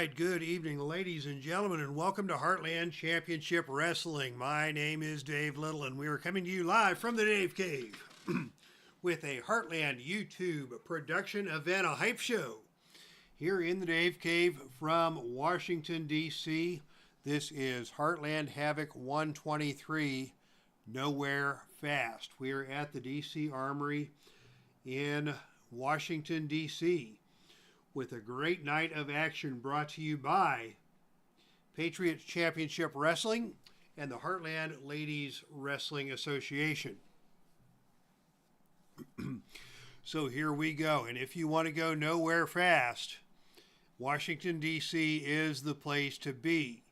right, good evening, ladies and gentlemen, and welcome to Heartland Championship Wrestling. My name is Dave Little, and we are coming to you live from the Dave Cave with a Heartland YouTube Production Event, a hype show here in the Dave Cave from Washington, D.C. This is Heartland Havoc 123, Nowhere Fast. We are at the D.C. Armory in Washington, D.C. with a great night of action brought to you by Patriot Championship Wrestling and the Heartland Ladies Wrestling Association. So here we go. And if you want to go nowhere fast, Washington, D.C. is the place to be.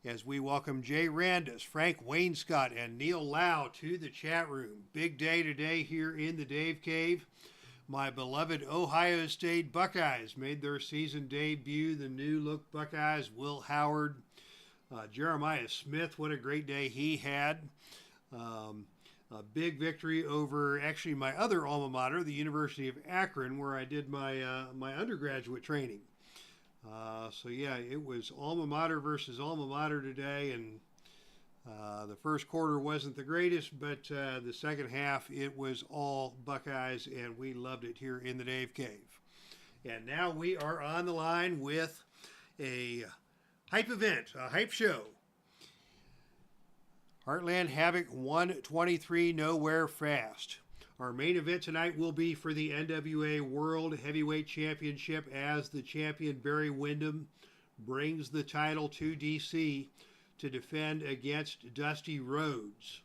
As we welcome Jay Randus, Frank Wainscott, and Neil Lau to the chat room. Big day today here in the Dave Cave. My beloved Ohio State Buckeyes made their season debut. The new look Buckeyes, Will Howard, Jeremiah Smith, what a great day he had. A big victory over actually my other alma mater, the University of Akron, where I did my my undergraduate training. So yeah, it was alma mater versus alma mater today, and the first quarter wasn't the greatest, but the second half, it was all Buckeyes, and we loved it here in the Dave Cave. And now we are on the line with a hype event, a hype show. Heartland Havoc 123, Nowhere Fast. Our main event tonight will be for the NWA World Heavyweight Championship as the champion Barry Windham brings the title to DC to defend against Dusty Rhodes.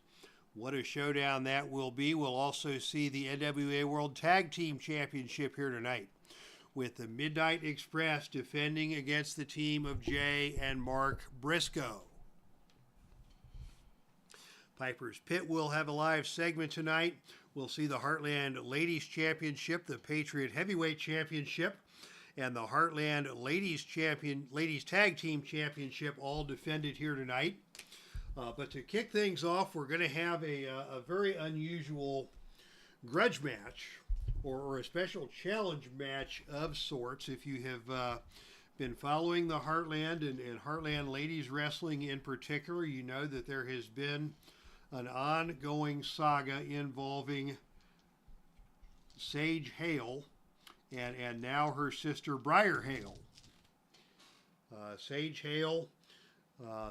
What a showdown that will be. We'll also see the NWA World Tag Team Championship here tonight, with the Midnight Express defending against the team of Jay and Mark Briscoe. Piper's Pit will have a live segment tonight. We'll see the Heartland Ladies Championship, the Patriot Heavyweight Championship, and the Heartland Ladies Tag Team Championship all defended here tonight. But to kick things off, we're going to have a very unusual grudge match, or a special challenge match of sorts. If you have been following the Heartland and Heartland Ladies Wrestling in particular, you know that there has been an ongoing saga involving Sage Hale and now her sister BRIAR Hale. Sage Hale,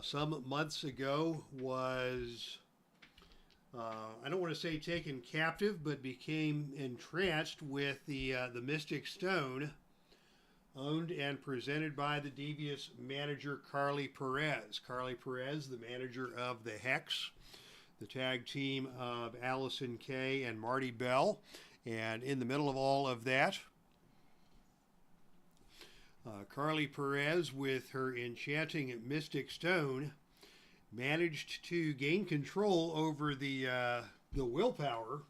some months ago, was, I don't want to say taken captive, but became entranced with the Mystic Stone, owned and presented by the devious manager Carly Perez. Carly Perez, the manager of the Hex, the tag team of Allison Kay and Marty Bell. And in the middle of all of that, Carly Perez, with her enchanting Mystic Stone, managed to gain control over the willpower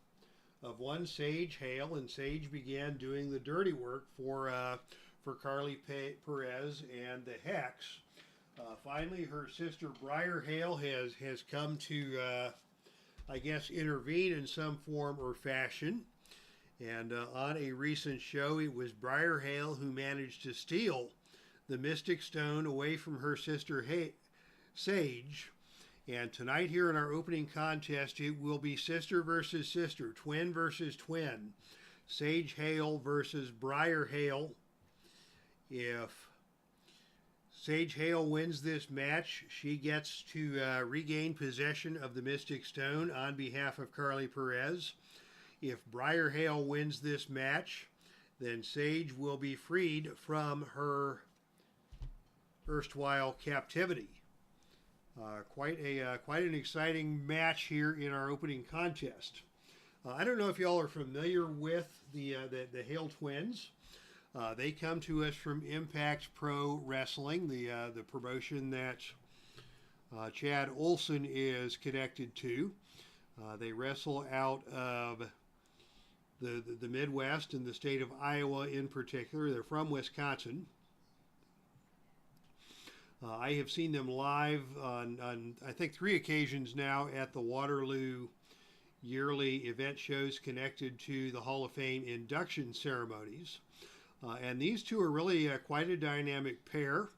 of one Sage Hale, and Sage began doing the dirty work for Carly Perez and the Hex. Finally, her sister BRIAR Hale has come to, I guess, intervene in some form or fashion. And on a recent show, it was BRIAR Hale who managed to steal the Mystic Stone away from her sister Sage. And tonight here in our opening contest, it will be sister versus sister, twin versus twin. Sage Hale versus BRIAR Hale. If Sage Hale wins this match, she gets to regain possession of the Mystic Stone on behalf of Carly Perez. If BRIAR Hale wins this match, then Sage will be freed from her erstwhile captivity. Quite an exciting match here in our opening contest. I don't know if y'all are familiar with the Hale twins. They come to us from Impact Pro Wrestling, the promotion that Chad Olson is connected to. They wrestle out of the Midwest and the state of Iowa in particular. They're from Wisconsin. I have seen them live on I think 3 occasions now at the Waterloo yearly event shows connected to the Hall of Fame induction ceremonies. And these two are really quite a dynamic pair.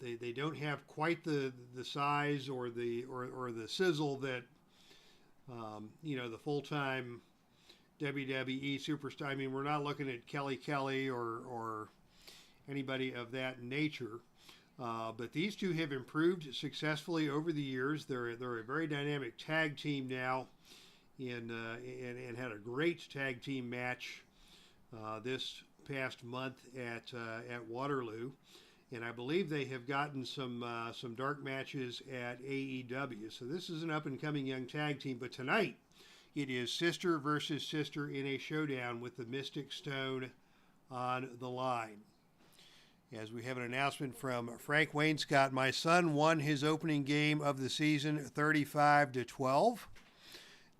They don't have quite the size or the sizzle that the full-time WWE superstar. I mean, we're not looking at Kelly or anybody of that nature. But these two have improved successfully over the years. They're a very dynamic tag team now, and had a great tag team match this past month at Waterloo, and I believe they have gotten some dark matches at AEW. So this is an up and coming young tag team. But tonight it is sister versus sister in a showdown with the Mystic Stone on the line. As we have an announcement from Frank Wainscott, my son won his opening game of the season 35-12.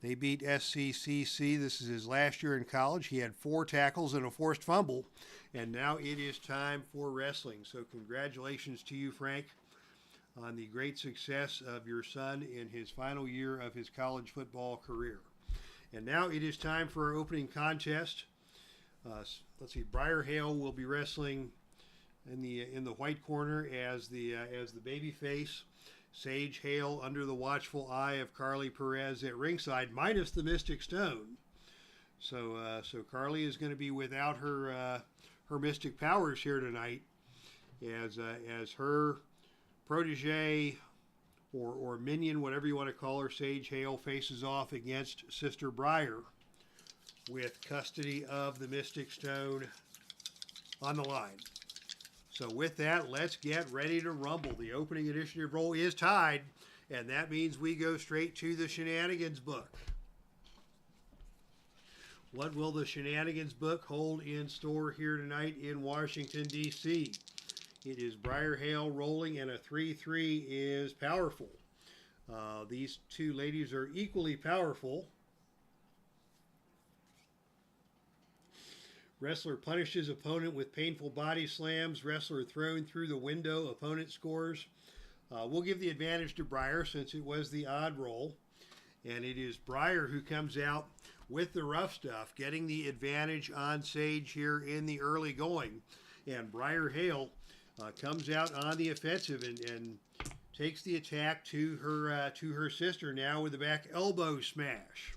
They beat SCCC. This is his last year in college. He had 4 tackles and a forced fumble, and now it is time for wrestling. So congratulations to you, Frank, on the great success of your son in his final year of his college football career. And now it is time for our opening contest. Let's see, BRIAR HALE will be wrestling in the white corner as the baby face. Sage HALE under the watchful eye of Carly Perez at ringside, minus the Mystic Stone. So Carly is going to be without her mystic powers here tonight, as her protege or minion, whatever you want to call her, Sage HALE, faces off against Sister BRIAR with custody of the Mystic Stone on the line. So with that, let's get ready to rumble. The opening initiative roll is tied, and that means we go straight to the Shenanigans book. What will the Shenanigans book hold in store here tonight in Washington, D.C.? It is BRIAR HALE rolling, and a 3-3 is powerful. These two ladies are equally powerful. Wrestler punishes opponent with painful body slams. Wrestler thrown through the window. Opponent scores. We'll give the advantage to BRIAR since it was the odd roll. And it is BRIAR who comes out with the rough stuff, getting the advantage on Sage here in the early going. And BRIAR HALE comes out on the offensive and takes the attack to her sister now with the back elbow smash.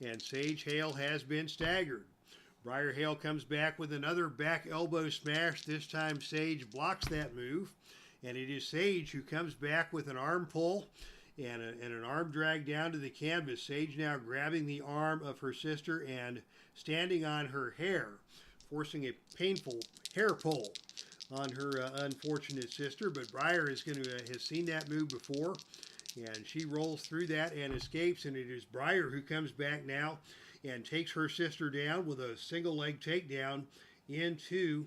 And Sage HALE has been staggered. BRIAR HALE comes back with another back elbow smash. This time Sage blocks that move. And it is Sage who comes back with an arm pull and an arm drag down to the canvas. Sage now grabbing the arm of her sister and standing on her hair, forcing a painful hair pull on her unfortunate sister. But BRIAR has seen that move before, and she rolls through that and escapes. And it is BRIAR who comes back now and takes her sister down with a single leg takedown into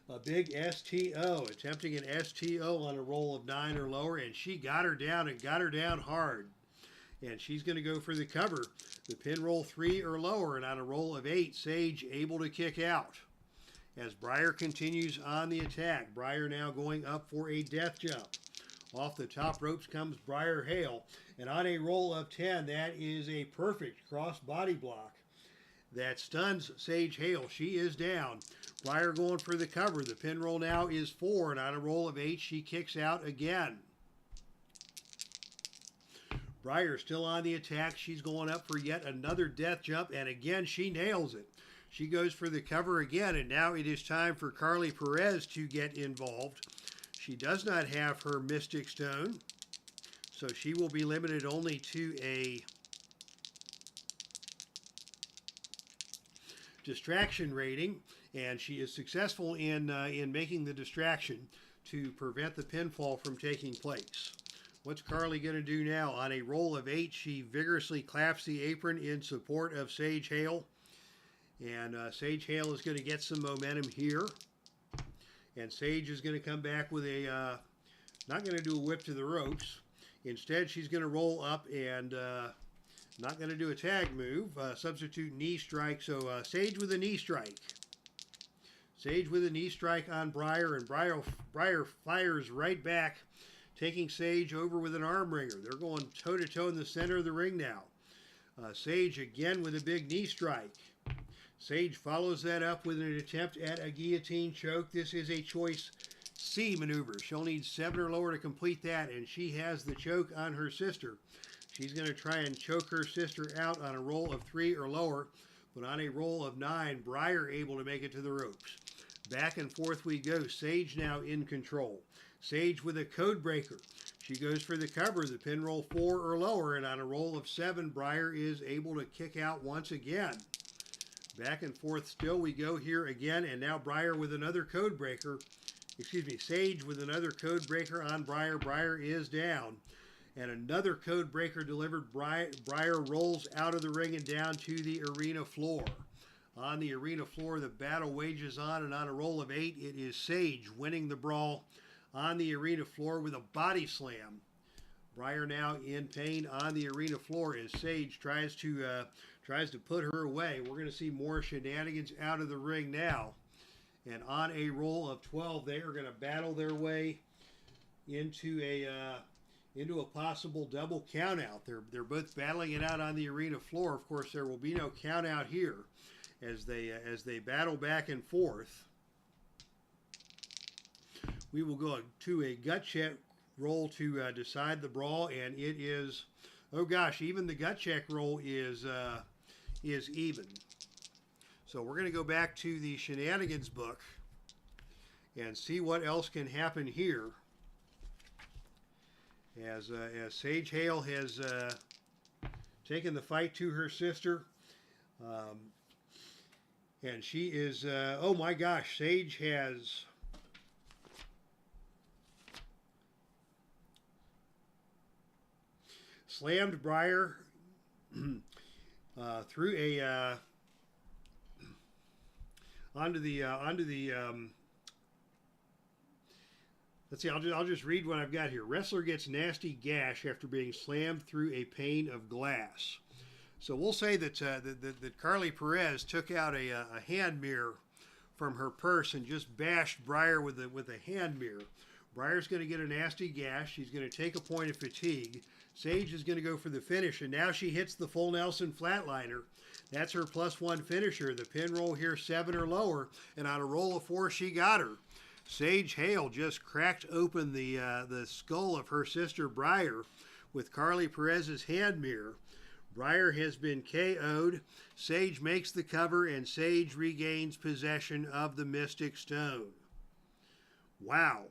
a big STO, attempting an STO on a roll of 9 or lower, and she got her down and got her down hard. And she's going to go for the cover. The pin roll 3 or lower, and on a roll of 8, Sage able to kick out. As BRIAR continues on the attack, BRIAR now going up for a death jump. Off the top ropes comes BRIAR HALE, and on a roll of 10, that is a perfect cross body block that stuns Sage HALE. She is down. BRIAR going for the cover. The pin roll now is 4, and on a roll of 8, she kicks out again. BRIAR still on the attack. She's going up for yet another death jump, and again she nails it. She goes for the cover again, and now it is time for Carly Perez to get involved. She does not have her Mystic Stone, so she will be limited only to a distraction rating, and she is successful in making the distraction to prevent the pinfall from taking place. What's Carly going to do now? On a roll of 8, she vigorously claps the apron in support of Sage HALE, and Sage HALE is going to get some momentum here. And Sage is going to come back with not going to do a whip to the ropes. Instead, she's going to roll up and not going to do a tag move. Substitute knee strike. So Sage with a knee strike. Sage with a knee strike on BRIAR, and BRIAR fires right back, taking Sage over with an arm wringer. They're going toe-to-toe in the center of the ring now. Sage again with a big knee strike. Sage follows that up with an attempt at a guillotine choke. This is a choice C maneuver. She'll need 7 or lower to complete that, and she has the choke on her sister. She's going to try and choke her sister out on a roll of 3 or lower, but on a roll of 9, BRIAR able to make it to the ropes. Back and forth we go. Sage now in control. Sage with a code breaker. She goes for the cover, the pin roll 4 or lower, and on a roll of 7, BRIAR is able to kick out once again. Back and forth still we go here again, and now BRIAR with another code breaker. Sage with another code breaker on BRIAR. BRIAR is down. And another code breaker delivered. BRIAR rolls out of the ring and down to the arena floor. On the arena floor, the battle wages on, and on a roll of 8, it is Sage winning the brawl on the arena floor with a body slam. BRIAR now in pain on the arena floor as Sage tries to put her away. We're going to see more shenanigans out of the ring now. And on a roll of 12, they are going to battle their way into a possible double countout. They're both battling it out on the arena floor. Of course, there will be no countout here as they battle back and forth. We will go to a gut check roll to decide the brawl, and it is, oh gosh, even the gut check roll is even. So we're going to go back to the shenanigans book and see what else can happen here. As Sage HALE has taken the fight to her sister, and she is, oh my gosh, Sage has slammed BRIAR through a onto the let's see, I'll just read what I've got here. Wrestler gets nasty gash after being slammed through a pane of glass. So we'll say that that Carly Perez took out a hand mirror from her purse and just bashed BRIAR with a hand mirror. BRIAR's going to get a nasty gash. She's going to take a point of fatigue. Sage is going to go for the finish, and now she hits the full Nelson flatliner. That's her +1 finisher. The pin roll here 7 or lower, and on a roll of 4, she got her. Sage HALE just cracked open the skull of her sister BRIAR with Carly Perez's hand mirror. BRIAR has been KO'd. Sage makes the cover, and Sage regains possession of the Mystic Stone. Wow,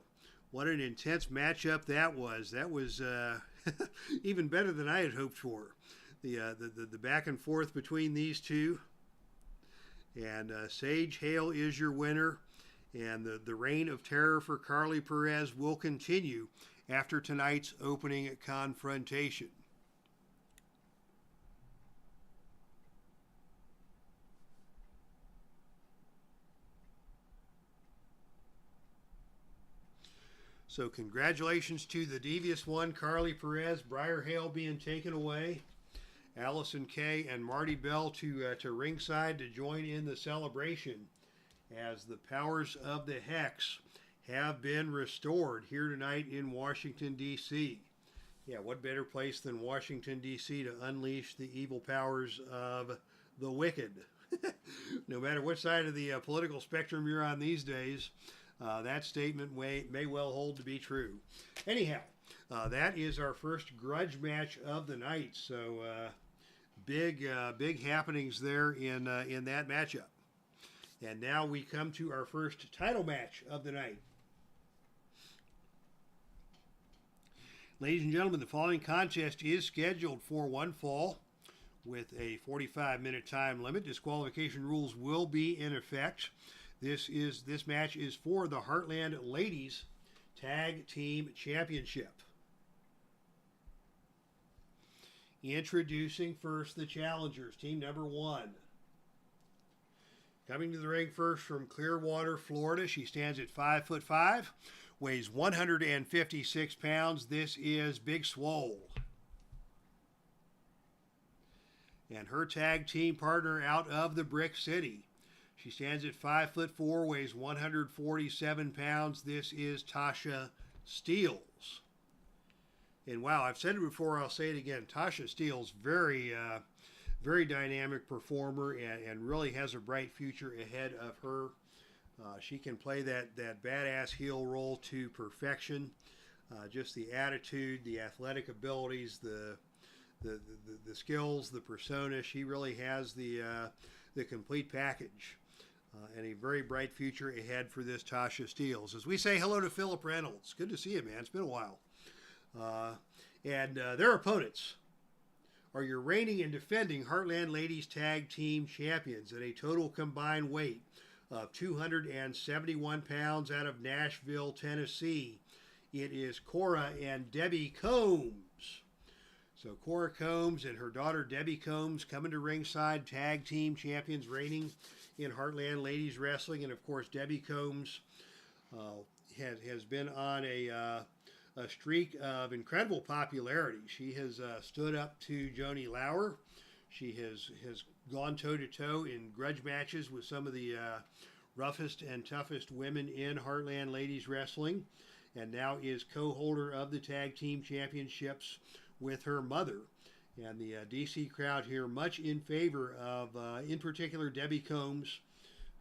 what an intense matchup that was. That was even better than I had hoped for. The back and forth between these two. And Sage HALE is your winner. And the reign of terror for Carly Perez will continue after tonight's opening confrontation. So congratulations to the devious one, Carly Perez. BRIAR HALE being taken away. Allison Kay and Marty Bell to ringside to join in the celebration as the powers of the Hex have been restored here tonight in Washington, D.C. Yeah, what better place than Washington, D.C. to unleash the evil powers of the wicked? No matter what side of the political spectrum you're on these days, that statement may well hold to be true. Anyhow, that is our first grudge match of the night. So big happenings there in that matchup. And now we come to our first title match of the night. Ladies and gentlemen, the following contest is scheduled for one fall with a 45-minute time limit. Disqualification rules will be in effect. This match is for the Heartland Ladies Tag Team Championship. Introducing first the challengers, team number 1. Coming to the ring first from Clearwater, Florida. She stands at 5'5", weighs 156 pounds. This is Big Swole. And her tag team partner out of the Brick City. She stands at 5'4", weighs 147 pounds. This is TASHA STEELZ. And wow, I've said it before, I'll say it again. TASHA STEELZ, very very dynamic performer and really has a bright future ahead of her. She can play that badass heel role to perfection. Just the attitude, the athletic abilities, the skills, the persona. She really has the complete package. And a very bright future ahead for this TASHA STEELZ. As we say hello to Philip Reynolds. Good to see you, man. It's been a while. And their opponents are your reigning and defending Heartland Ladies Tag Team Champions at a total combined weight of 271 pounds out of Nashville, Tennessee. It is CORA and Debbie Combs. So CORA Combs and her daughter Debbie Combs coming to ringside, tag team champions reigning in Heartland Ladies Wrestling. And of course, Debbie Combs has been on a streak of incredible popularity. She has stood up to Joni Lauer. She has gone toe-to-toe in grudge matches with some of the roughest and toughest women in Heartland Ladies Wrestling, and now is co-holder of the Tag Team Championships with her mother. And the DC crowd here much in favor of, in particular, Debbie Combs,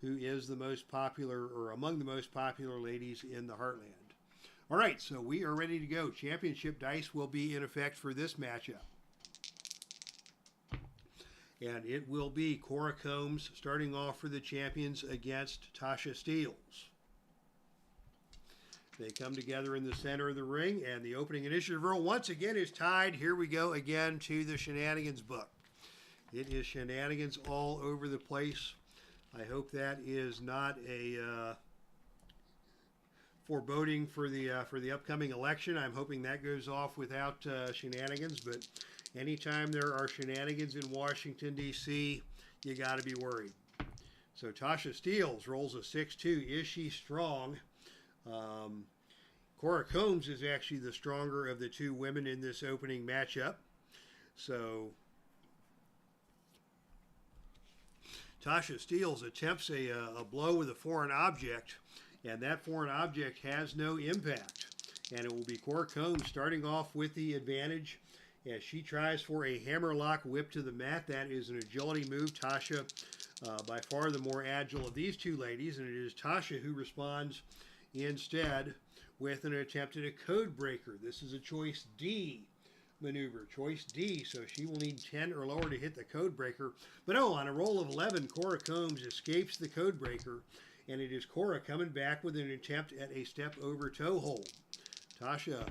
who is the most popular, or among the most popular ladies in the Heartland. All right, so we are ready to go. Championship dice will be in effect for this matchup. And it will be CORA Combs starting off for the champions against TASHA STEELZ. They come together in the center of the ring, and the opening initiative roll once again is tied. Here we go again to the shenanigans book. It is shenanigans all over the place. I hope that is not a foreboding for the upcoming election. I'm hoping that goes off without shenanigans, but anytime there are shenanigans in Washington, D.C., you got to be worried. So TASHA STEELZ rolls a 6-2. Is she strong? CORA Combs is actually the stronger of the two women in this opening matchup. So TASHA STEELZ attempts a blow with a foreign object, and that foreign object has no impact. And it will be CORA Combs starting off with the advantage as she tries for a hammerlock whip to the mat. That is an agility move. TASHA, by far the more agile of these two ladies, and it is TASHA who responds instead with an attempt at a code breaker. This is a choice D maneuver, choice D, so she will need 10 or lower to hit the code breaker. But oh, on a roll of 11, CORA Combs escapes the code breaker, and it is CORA coming back with an attempt at a step over toe hold. TASHA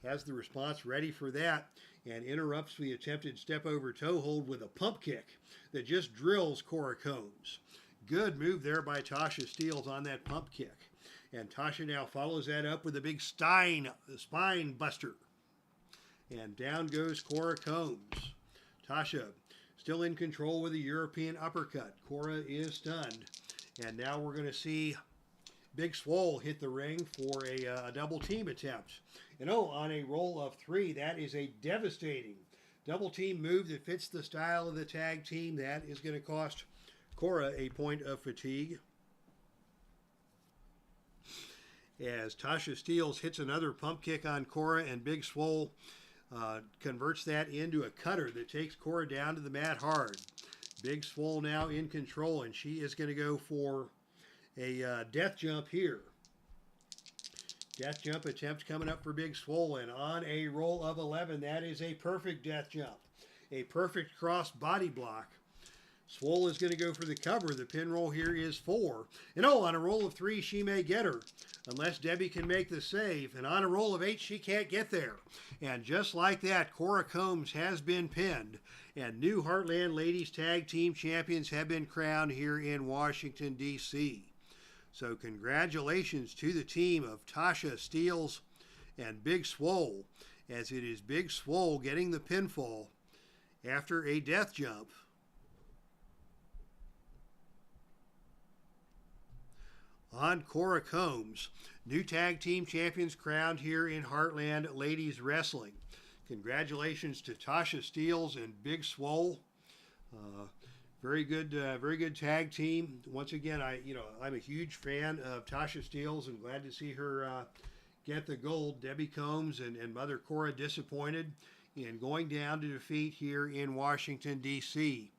has the response ready for that and interrupts the attempted step over toe hold with a pump kick that just drills CORA Combs. Good move there by TASHA STEELZ on that pump kick. And TASHA now follows that up with a big spine buster. And down goes CORA Combs. TASHA still in control with a European uppercut. CORA is stunned. And now we're going to see Big SWOLE hit the ring for a double team attempt. And oh, on a roll of 3, that is a devastating double team move that fits the style of the tag team. That is going to cost CORA a point of fatigue. As TASHA STEELZ hits another pump kick on CORA, and Big SWOLE converts that into a cutter that takes CORA down to the mat hard. Big SWOLE now in control, and she is going to go for a death jump here. Death jump attempt coming up for Big SWOLE, and on a roll of 11, that is a perfect death jump. A perfect cross body block. SWOLE is going to go for the cover. The pin roll here is 4. And oh, on a roll of 3, she may get her, unless Debbie can make the save. And on a roll of 8, she can't get there. And just like that, CORA Combs has been pinned. And new Heartland Ladies Tag Team Champions have been crowned here in Washington, D.C. So congratulations to the team of TASHA STEELZ and Big SWOLE, as it is Big SWOLE getting the pinfall after a death jump. On CORA Combs, new tag team champions crowned here in Heartland Ladies Wrestling. Congratulations to TASHA STEELZ and Big SWOLE. Very good tag team. Once again, I'm a huge fan of TASHA STEELZ and glad to see her get the gold. Debbie Combs and Mother CORA disappointed in going down to defeat here in Washington, D.C.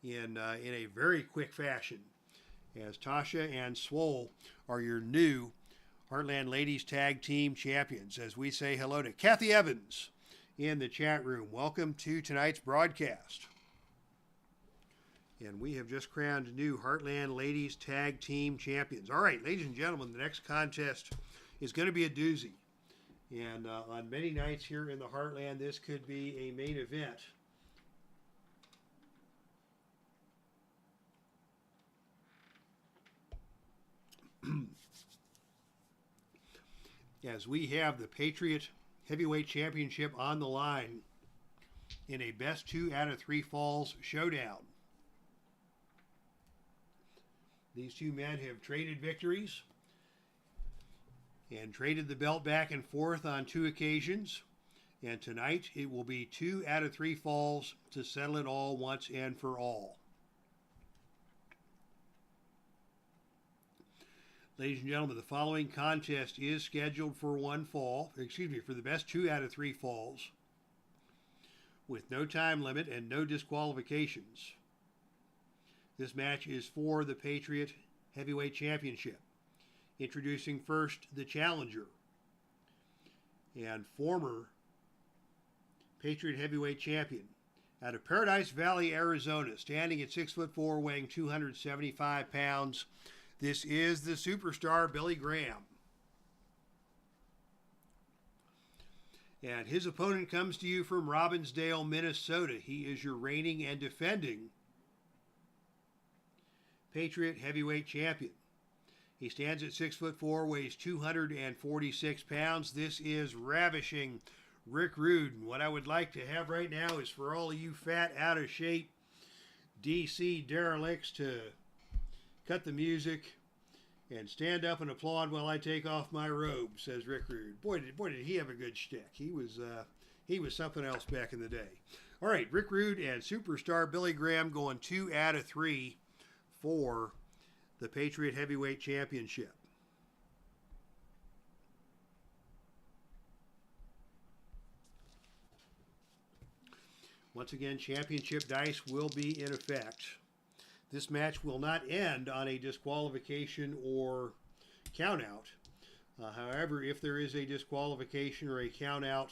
in a very quick fashion, as TASHA and SWOLE are your new Heartland Ladies Tag Team Champions. As we say hello to Kathy Evans in the chat room. Welcome to tonight's broadcast. And we have just crowned new Heartland Ladies Tag Team Champions. All right, ladies and gentlemen, the next contest is going to be a doozy. And on many nights here in the Heartland, this could be a main event. As we have the Patriot Heavyweight Championship on the line in a best 2 out of 3 falls showdown. These two men have traded victories and traded the belt back and forth on 2 occasions. And tonight it will be 2 out of 3 falls to settle it all once and for all. Ladies and gentlemen, the following contest is scheduled for for the best 2 out of 3 falls, with no time limit and no disqualifications. This match is for the Patriot Heavyweight Championship. Introducing first the challenger and former Patriot Heavyweight Champion out of Paradise Valley, Arizona, standing at 6'4", weighing 275 pounds. This is the superstar Billy Graham. And his opponent comes to you from Robbinsdale, Minnesota. He is your reigning and defending Patriot Heavyweight Champion. He stands at 6'4", weighs 246 pounds. This is Ravishing Rick Rude. And what I would like to have right now is for all of you fat, out of shape DC derelicts to cut the music and stand up and applaud while I take off my robe, says Rick Rude. Boy, did he have a good shtick. He was something else back in the day. All right, Rick Rude and superstar Billy Graham going 2 out of 3 for the Patriot Heavyweight Championship. Once again, championship dice will be in effect. This match will not end on a disqualification or countout. However, if there is a disqualification or a countout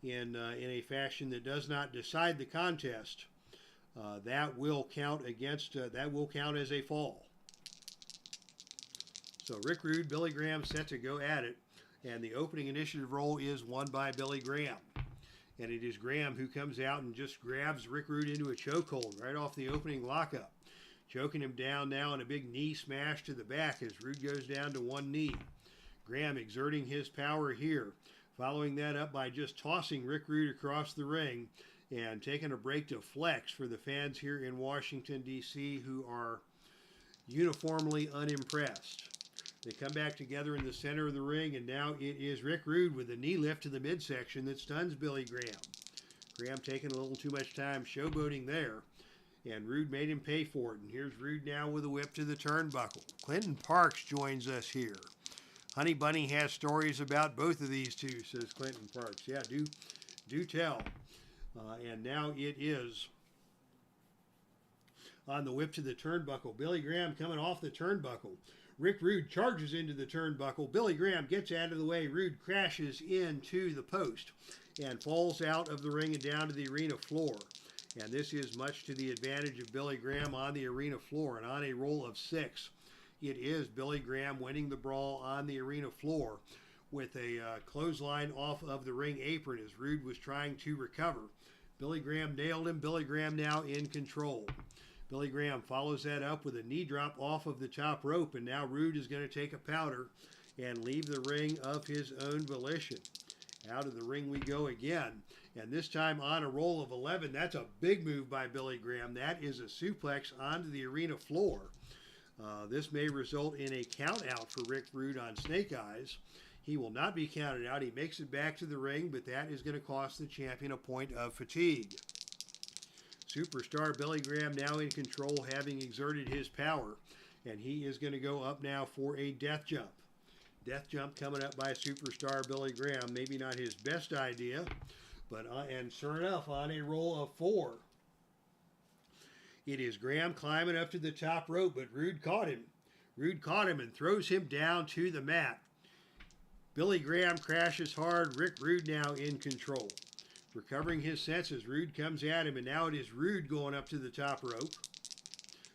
in a fashion that does not decide the contest, that will count as a fall. So Rick Rude, Billy Graham set to go at it, and the opening initiative roll is won by Billy Graham. And it is Graham who comes out and just grabs Rick Rude into a chokehold right off the opening lockup, choking him down now in a big knee smash to the back as Rude goes down to one knee. Graham exerting his power here, following that up by just tossing Rick Rude across the ring and taking a break to flex for the fans here in Washington, D.C., who are uniformly unimpressed. They come back together in the center of the ring, and now it is Rick Rude with a knee lift to the midsection that stuns Billy Graham. Graham taking a little too much time showboating there, and Rude made him pay for it. And here's Rude now with a whip to the turnbuckle. Clinton Parks joins us here. Honey Bunny has stories about both of these two, says Clinton Parks. Yeah, do tell. And now it is on the whip to the turnbuckle. Billy Graham coming off the turnbuckle. Rick Rude charges into the turnbuckle. Billy Graham gets out of the way. Rude crashes into the post and falls out of the ring and down to the arena floor. And this is much to the advantage of Billy Graham on the arena floor. And on a roll of 6, it is Billy Graham winning the brawl on the arena floor with a clothesline off of the ring apron as Rude was trying to recover. Billy Graham nailed him. Billy Graham now in control. Billy Graham follows that up with a knee drop off of the top rope, and now Rude is going to take a powder and leave the ring of his own volition. Out of the ring we go again, and this time on a roll of 11. That's a big move by Billy Graham. That is a suplex onto the arena floor. This may result in a count out for Rick Rude on Snake Eyes. He will not be counted out. He makes it back to the ring, but that is going to cost the champion a point of fatigue. Superstar Billy Graham now in control, having exerted his power, and he is going to go up now for a death jump. Death jump coming up by Superstar Billy Graham. Maybe not his best idea, but and sure enough, on a roll of 4, It is Graham climbing up to the top rope, but RHODES caught him. RHODES caught him and throws him down to the mat. Billy Graham crashes hard. Rick Rude now in control. Recovering his senses, Rude comes at him, and now it is Rude going up to the top rope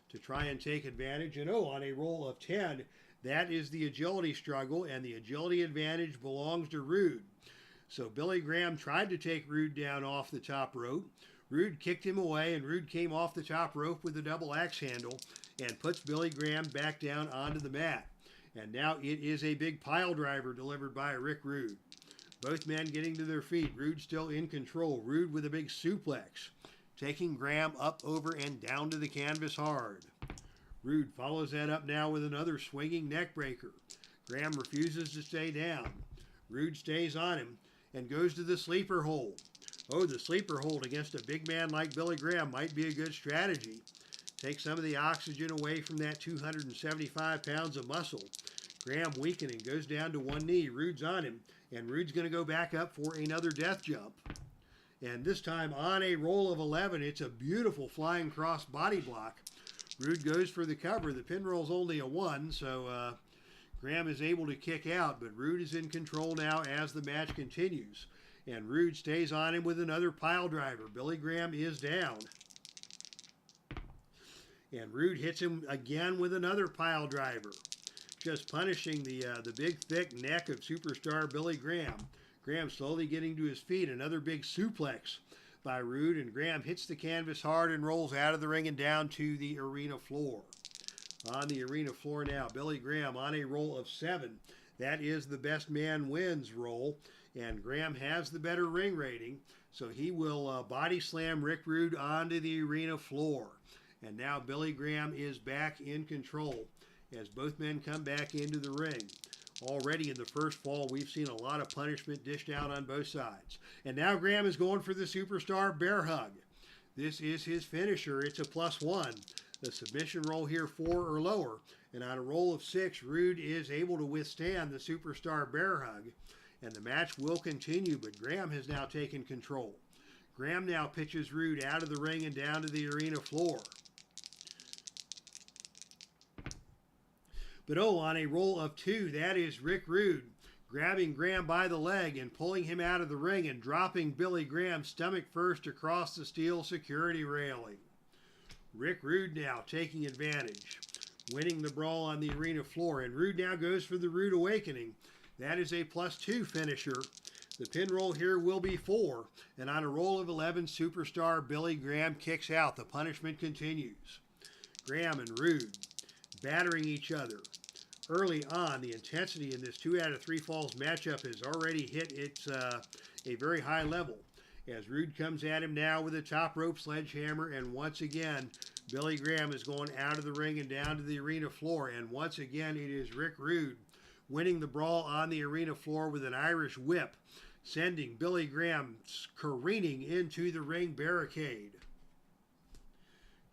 to try and take advantage. And on a roll of 10, that is the agility struggle, and the agility advantage belongs to Rude. So Billy Graham tried to take Rude down off the top rope. Rude kicked him away, and Rude came off the top rope with a double axe handle and puts Billy Graham back down onto the mat. And now it is a big pile driver delivered by Rick Rude. Both men getting to their feet. Rude still in control. Rude with a big suplex, taking Graham up, over, and down to the canvas hard. Rude follows that up now with another swinging neck breaker. Graham refuses to stay down. Rude stays on him and goes to the sleeper hold. The sleeper hold against a big man like Billy Graham might be a good strategy. Take some of the oxygen away from that 275 pounds of muscle. Graham weakening, goes down to one knee. Rude's on him, and Rude's going to go back up for another death jump. And this time on a roll of 11, it's a beautiful flying cross body block. Rude goes for the cover. The pin roll's only a 1, so Graham is able to kick out, but Rude is in control now as the match continues. And Rude stays on him with another pile driver. Billy Graham is down. And Rude hits him again with another pile driver, just punishing the big, thick neck of superstar Billy Graham. Graham slowly getting to his feet. Another big suplex by Rude, and Graham hits the canvas hard and rolls out of the ring and down to the arena floor. On the arena floor now, Billy Graham on a roll of 7. That is the best man wins roll, and Graham has the better ring rating, so he will body slam Rick Rude onto the arena floor. And now Billy Graham is back in control as both men come back into the ring. Already in the first fall, we've seen a lot of punishment dished out on both sides. And now Graham is going for the superstar bear hug. This is his finisher. It's a +1. The submission roll here 4 or lower. And on a roll of 6, Rude is able to withstand the superstar bear hug. And the match will continue, but Graham has now taken control. Graham now pitches Rude out of the ring and down to the arena floor. But on a roll of 2, that is Rick Rude grabbing Graham by the leg and pulling him out of the ring and dropping Billy Graham stomach first across the steel security railing. Rick Rude now taking advantage, winning the brawl on the arena floor, and Rude now goes for the Rude Awakening. That is a +2 finisher. The pin roll here will be 4, and on a roll of 11, superstar Billy Graham kicks out. The punishment continues. Graham and Rude battering each other. Early on, the intensity in this 2 out of 3 falls matchup has already hit a very high level, as Rude comes at him now with a top rope sledgehammer, and once again, Billy Graham is going out of the ring and down to the arena floor, and once again, it is Rick Rude winning the brawl on the arena floor with an Irish whip, sending Billy Graham careening into the ring barricade.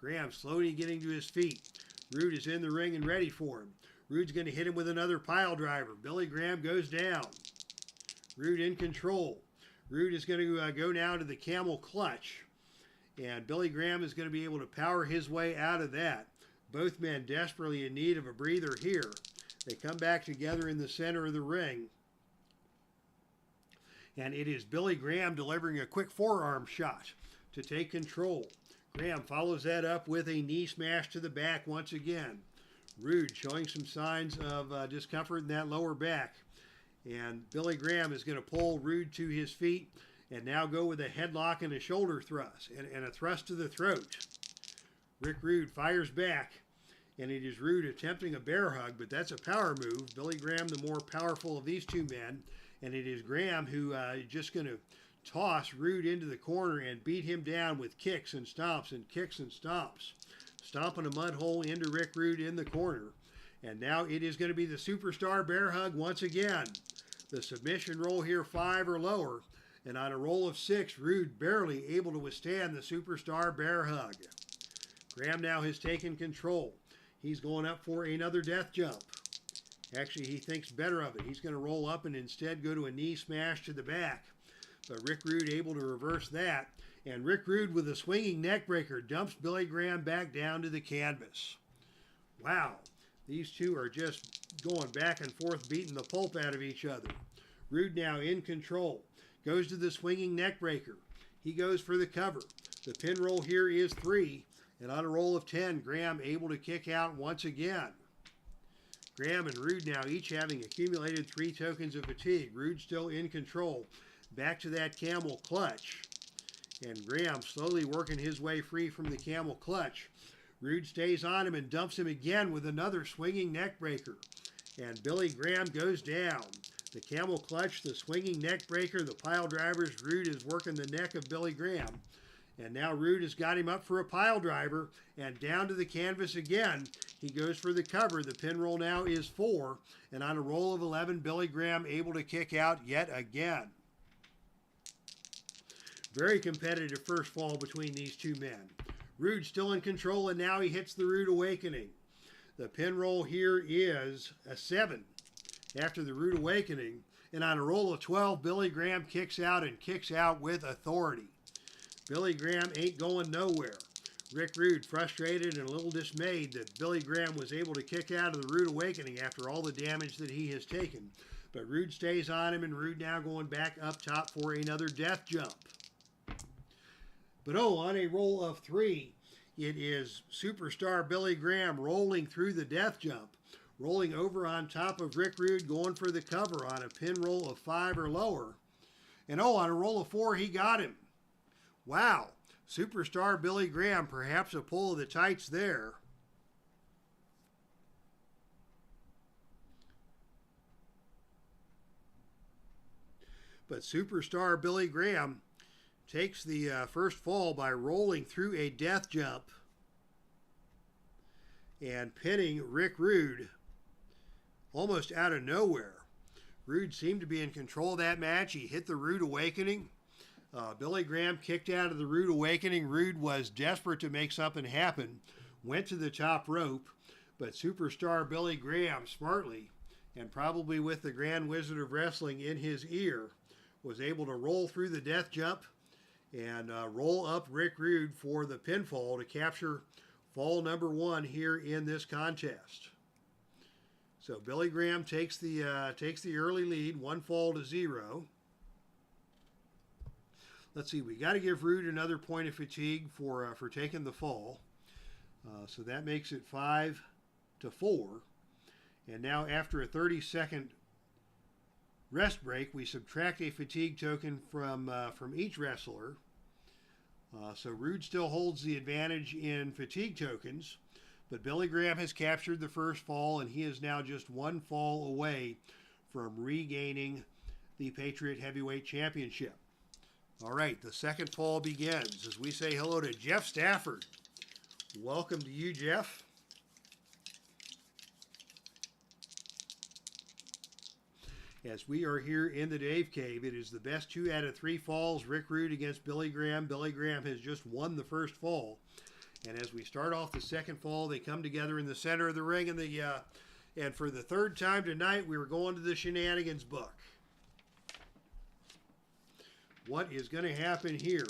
Graham slowly getting to his feet. Rude is in the ring and ready for him. Rude's going to hit him with another pile driver. Billy Graham goes down. Rude in control. Rude is going to go now to the camel clutch. And Billy Graham is going to be able to power his way out of that. Both men desperately in need of a breather here. They come back together in the center of the ring. And it is Billy Graham delivering a quick forearm shot to take control. Graham follows that up with a knee smash to the back once again. Rude showing some signs of discomfort in that lower back. And Billy Graham is going to pull Rude to his feet and now go with a headlock and a shoulder thrust and a thrust to the throat. Rick Rude fires back, and it is Rude attempting a bear hug, but that's a power move. Billy Graham, the more powerful of these two men, and it is Graham who is just going to toss Rude into the corner and beat him down with kicks and stomps and kicks and stomps. Stomping a mud hole into Rick Rude in the corner. And now it is going to be the superstar bear hug once again. The submission roll here 5 or lower. And on a roll of 6, Rude barely able to withstand the superstar bear hug. Graham now has taken control. He's going up for another death jump. Actually, he thinks better of it. He's going to roll up and instead go to a knee smash to the back. But Rick Rude able to reverse that. And Rick Rude with a swinging neck breaker dumps Billy Graham back down to the canvas. Wow, these two are just going back and forth, beating the pulp out of each other. Rude now in control. Goes to the swinging neck breaker. He goes for the cover. The pin roll here is 3. And on a roll of 10, Graham able to kick out once again. Graham and Rude now each having accumulated 3 tokens of fatigue. Rude still in control. Back to that camel clutch. And Graham slowly working his way free from the camel clutch. Rude stays on him and dumps him again with another swinging neck breaker. And Billy Graham goes down. The camel clutch, the swinging neck breaker, the pile drivers. Rude is working the neck of Billy Graham. And now Rude has got him up for a pile driver and down to the canvas again. He goes for the cover. The pin roll now is 4. And on a roll of 11, Billy Graham able to kick out yet again. Very competitive first fall between these two men. Rude still in control, and now he hits the Rude Awakening. The pin roll here is a 7 after the Rude Awakening. And on a roll of 12, Billy Graham kicks out and kicks out with authority. Billy Graham ain't going nowhere. Rick Rude frustrated and a little dismayed that Billy Graham was able to kick out of the Rude Awakening after all the damage that he has taken. But Rude stays on him, and Rude now going back up top for another death jump. But on a roll of 3, it is superstar Billy Graham rolling through the death jump, rolling over on top of Rick Rude, going for the cover on a pin roll of 5 or lower. And on a roll of 4, he got him. Wow, superstar Billy Graham, perhaps a pull of the tights there. But superstar Billy Graham takes the first fall by rolling through a death jump and pinning Rick Rude almost out of nowhere. Rude seemed to be in control of that match. He hit the Rude Awakening. Billy Graham kicked out of the Rude Awakening. Rude was desperate to make something happen, went to the top rope, but superstar Billy Graham smartly, and probably with the Grand Wizard of Wrestling in his ear, was able to roll through the death jump and roll up Rick Rude for the pinfall to capture fall number 1 here in this contest. So Billy Graham takes the early lead, 1 fall to 0. Let's see, we got to give Rude another point of fatigue for taking the fall. So that makes it 5 to 4. And now after a 30-second rest break, we subtract a fatigue token from each wrestler. So Rude still holds the advantage in fatigue tokens, but Billy Graham has captured the first fall, and he is now just 1 fall away from regaining the Patriot Heavyweight Championship. All right, the second fall begins as we say hello to Jeff Stafford. Welcome to you, Jeff. As we are here in the Dave Cave, it is the best 2 out of 3 falls. Rick Rude against Billy Graham. Billy Graham has just won the first fall. And as we start off the second fall, they come together in the center of the ring. And for the 3rd time tonight, we were going to the shenanigans book. What is going to happen here?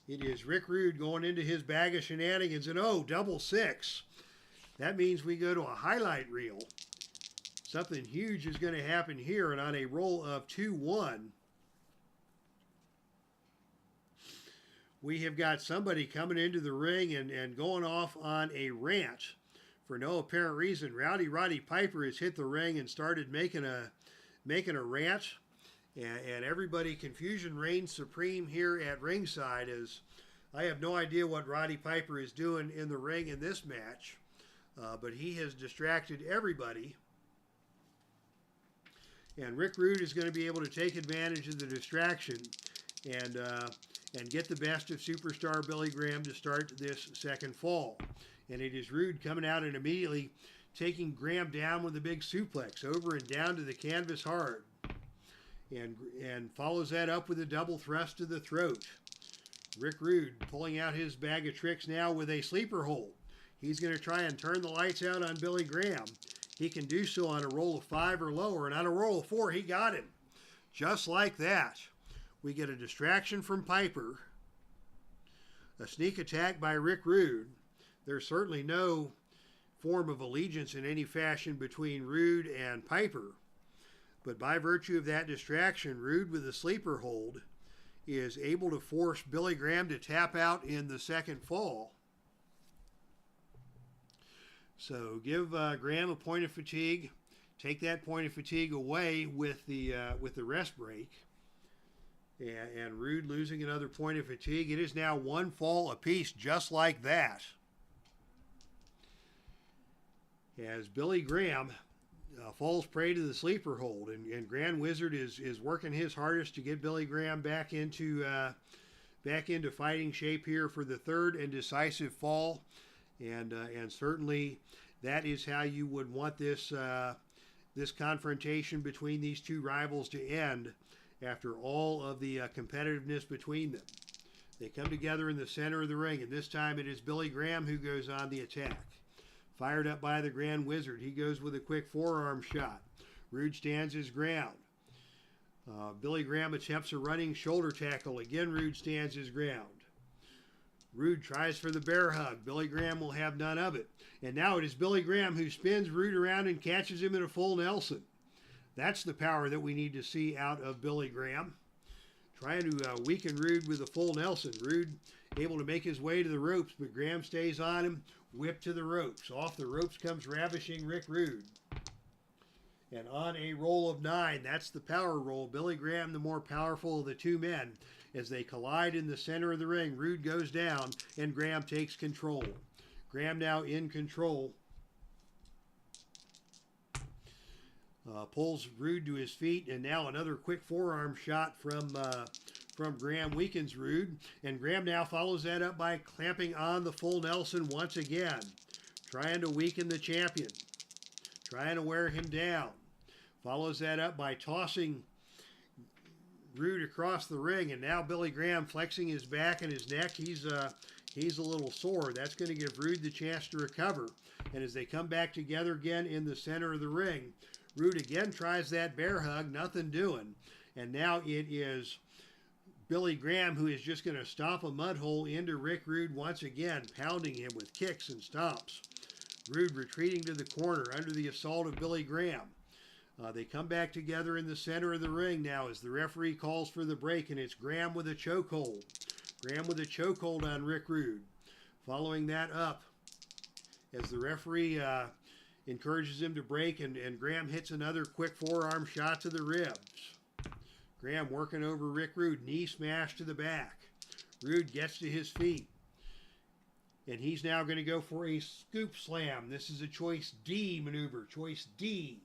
It is Rick Rude going into his bag of shenanigans. And double 6. That means we go to a highlight reel. Something huge is going to happen here, and on a roll of 2-1, we have got somebody coming into the ring and going off on a rant for no apparent reason. Roddy Piper has hit the ring and started making a rant, and everybody, confusion reigns supreme here at ringside, as I have no idea what Roddy Piper is doing in the ring in this match, but he has distracted everybody. And Rick Rude is going to be able to take advantage of the distraction and get the best of superstar Billy Graham to start this second fall. And it is Rude coming out and immediately taking Graham down with a big suplex over and down to the canvas hard. And follows that up with a double thrust to the throat. Rick Rude pulling out his bag of tricks now with a sleeper hold. He's going to try and turn the lights out on Billy Graham. He can do so on a roll of 5 or lower, and on a roll of 4, he got him. Just like that, we get a distraction from Piper, A sneak attack by Rick Rude. There's certainly no form of allegiance in any fashion between Rude and Piper. But by virtue of that distraction, Rude with a sleeper hold is able to force Billy Graham to tap out in the second fall. So give Graham a point of fatigue. Take that point of fatigue away with the rest break. And Rude losing another point of fatigue. It is now one fall apiece, just like that. As Billy Graham falls prey to the sleeper hold, and Grand Wizard is working his hardest to get Billy Graham back into fighting shape here for the third and decisive fall, and certainly that is how you would want this this confrontation between these two rivals to end after all of the competitiveness between them. They come together in the center of the ring, and this time it is Billy Graham who goes on the attack. Fired up by the Grand Wizard. He goes with a quick forearm shot. Rude stands his ground. Billy Graham attempts a running shoulder tackle. Again, Rude stands his ground. Rude tries for the bear hug. Billy Graham will have none of it. And now it is Billy Graham who spins Rude around and catches him in a full Nelson. That's the power that we need to see out of Billy Graham. Trying to weaken Rude with a full Nelson. Rude able to make his way to the ropes, but Graham stays on him. Whip to the ropes. Off the ropes comes Ravishing Rick Rude. And on a roll of 9, that's the power roll. Billy Graham, the more powerful of the two men. As they collide in the center of the ring, Rude goes down, and Graham takes control. Graham now in control. Pulls Rude to his feet, and now another quick forearm shot from Graham weakens Rude, and Graham now follows that up by clamping on the full Nelson once again, trying to weaken the champion, trying to wear him down. Follows that up by tossing Rude across the ring, and now Billy Graham flexing his back and his neck. He's a little sore. That's going to give Rude the chance to recover. And as they come back together again in the center of the ring, Rude again tries that bear hug, nothing doing. And now it is Billy Graham who is just going to stomp a mud hole into Rick Rude once again, pounding him with kicks and stomps. Rude retreating to the corner under the assault of Billy Graham. They come back together in the center of the ring now as the referee calls for the break, and it's Graham with a chokehold. Graham with a chokehold on Rick Rude. Following that up as the referee encourages him to break, and Graham hits another quick forearm shot to the ribs. Graham working over Rick Rude, knee smash to the back. Rude gets to his feet, and he's now going to go for a scoop slam. This is a choice D maneuver, choice D.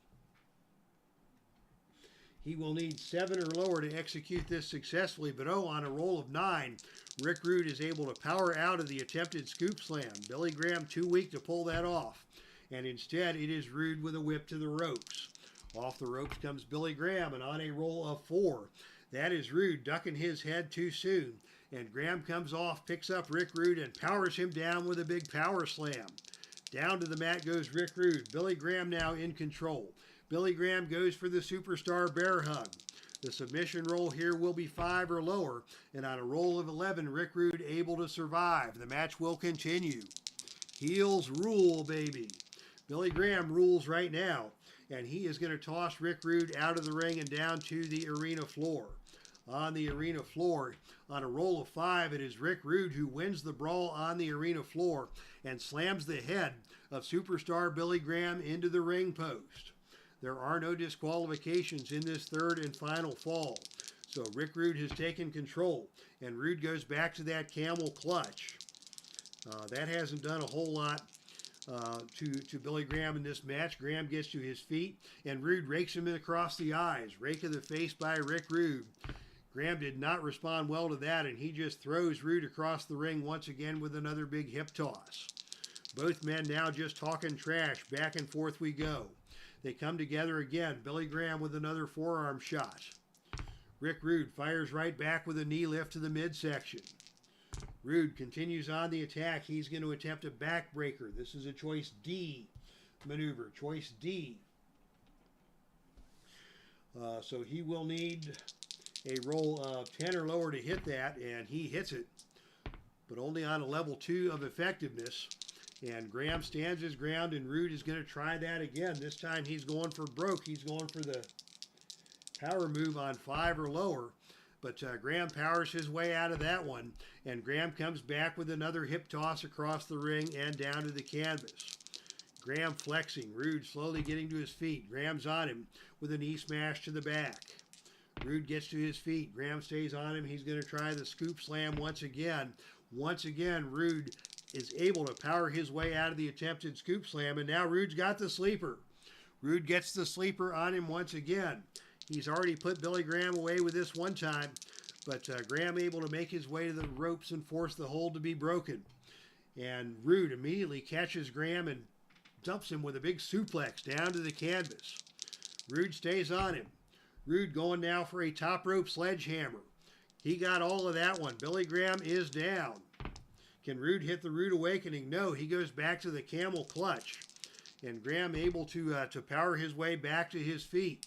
He will need 7 or lower to execute this successfully, but on a roll of 9, Rick Rude is able to power out of the attempted scoop slam. Billy Graham too weak to pull that off, and instead it is Rude with a whip to the ropes. Off the ropes comes Billy Graham, and on a roll of 4, that is Rude ducking his head too soon, and Graham comes off, picks up Rick Rude, and powers him down with a big power slam. Down to the mat goes Rick Rude. Billy Graham now in control. Billy Graham goes for the superstar bear hug. The submission roll here will be 5 or lower, and on a roll of 11, Rick Rude able to survive. The match will continue. Heels rule, baby. Billy Graham rules right now, and he is going to toss Rick Rude out of the ring and down to the arena floor. On the arena floor, on a roll of 5, it is Rick Rude who wins the brawl on the arena floor and slams the head of superstar Billy Graham into the ring post. There are no disqualifications in this third and final fall. So Rick Rude has taken control, and Rude goes back to that camel clutch. That hasn't done a whole lot to Billy Graham in this match. Graham gets to his feet, and Rude rakes him across the eyes. Rake of the face by Rick Rude. Graham did not respond well to that, and he just throws Rude across the ring once again with another big hip toss. Both men now just talking trash. Back and forth we go. They come together again. Billy Graham with another forearm shot. Rick Rude fires right back with a knee lift to the midsection. Rude continues on the attack. He's going to attempt a backbreaker. This is a choice D maneuver. Choice D. So he will need a roll of 10 or lower to hit that, and he hits it. but only on a level 2 of effectiveness. And Graham stands his ground, and RHODES is going to try that again. This time he's going for broke. He's going for the power move on 5 or lower. But Graham powers his way out of that one. And Graham comes back with another hip toss across the ring and down to the canvas. Graham flexing. RHODES slowly getting to his feet. Graham's on him with a knee smash to the back. RHODES gets to his feet. Graham stays on him. He's going to try the scoop slam once again. Once again, RHODES is able to power his way out of the attempted scoop slam. And now RHODES got the sleeper. RHODES gets the sleeper on him once again. He's already put Billy Graham away with this one time. But Graham able to make his way to the ropes and force the hold to be broken. And RHODES immediately catches Graham and dumps him with a big suplex down to the canvas. RHODES stays on him. RHODES going now for a top rope sledgehammer. He got all of that one. Billy Graham is down. Can RHODES hit the Rude Awakening? No, he goes back to the camel clutch. And Graham able to power his way back to his feet.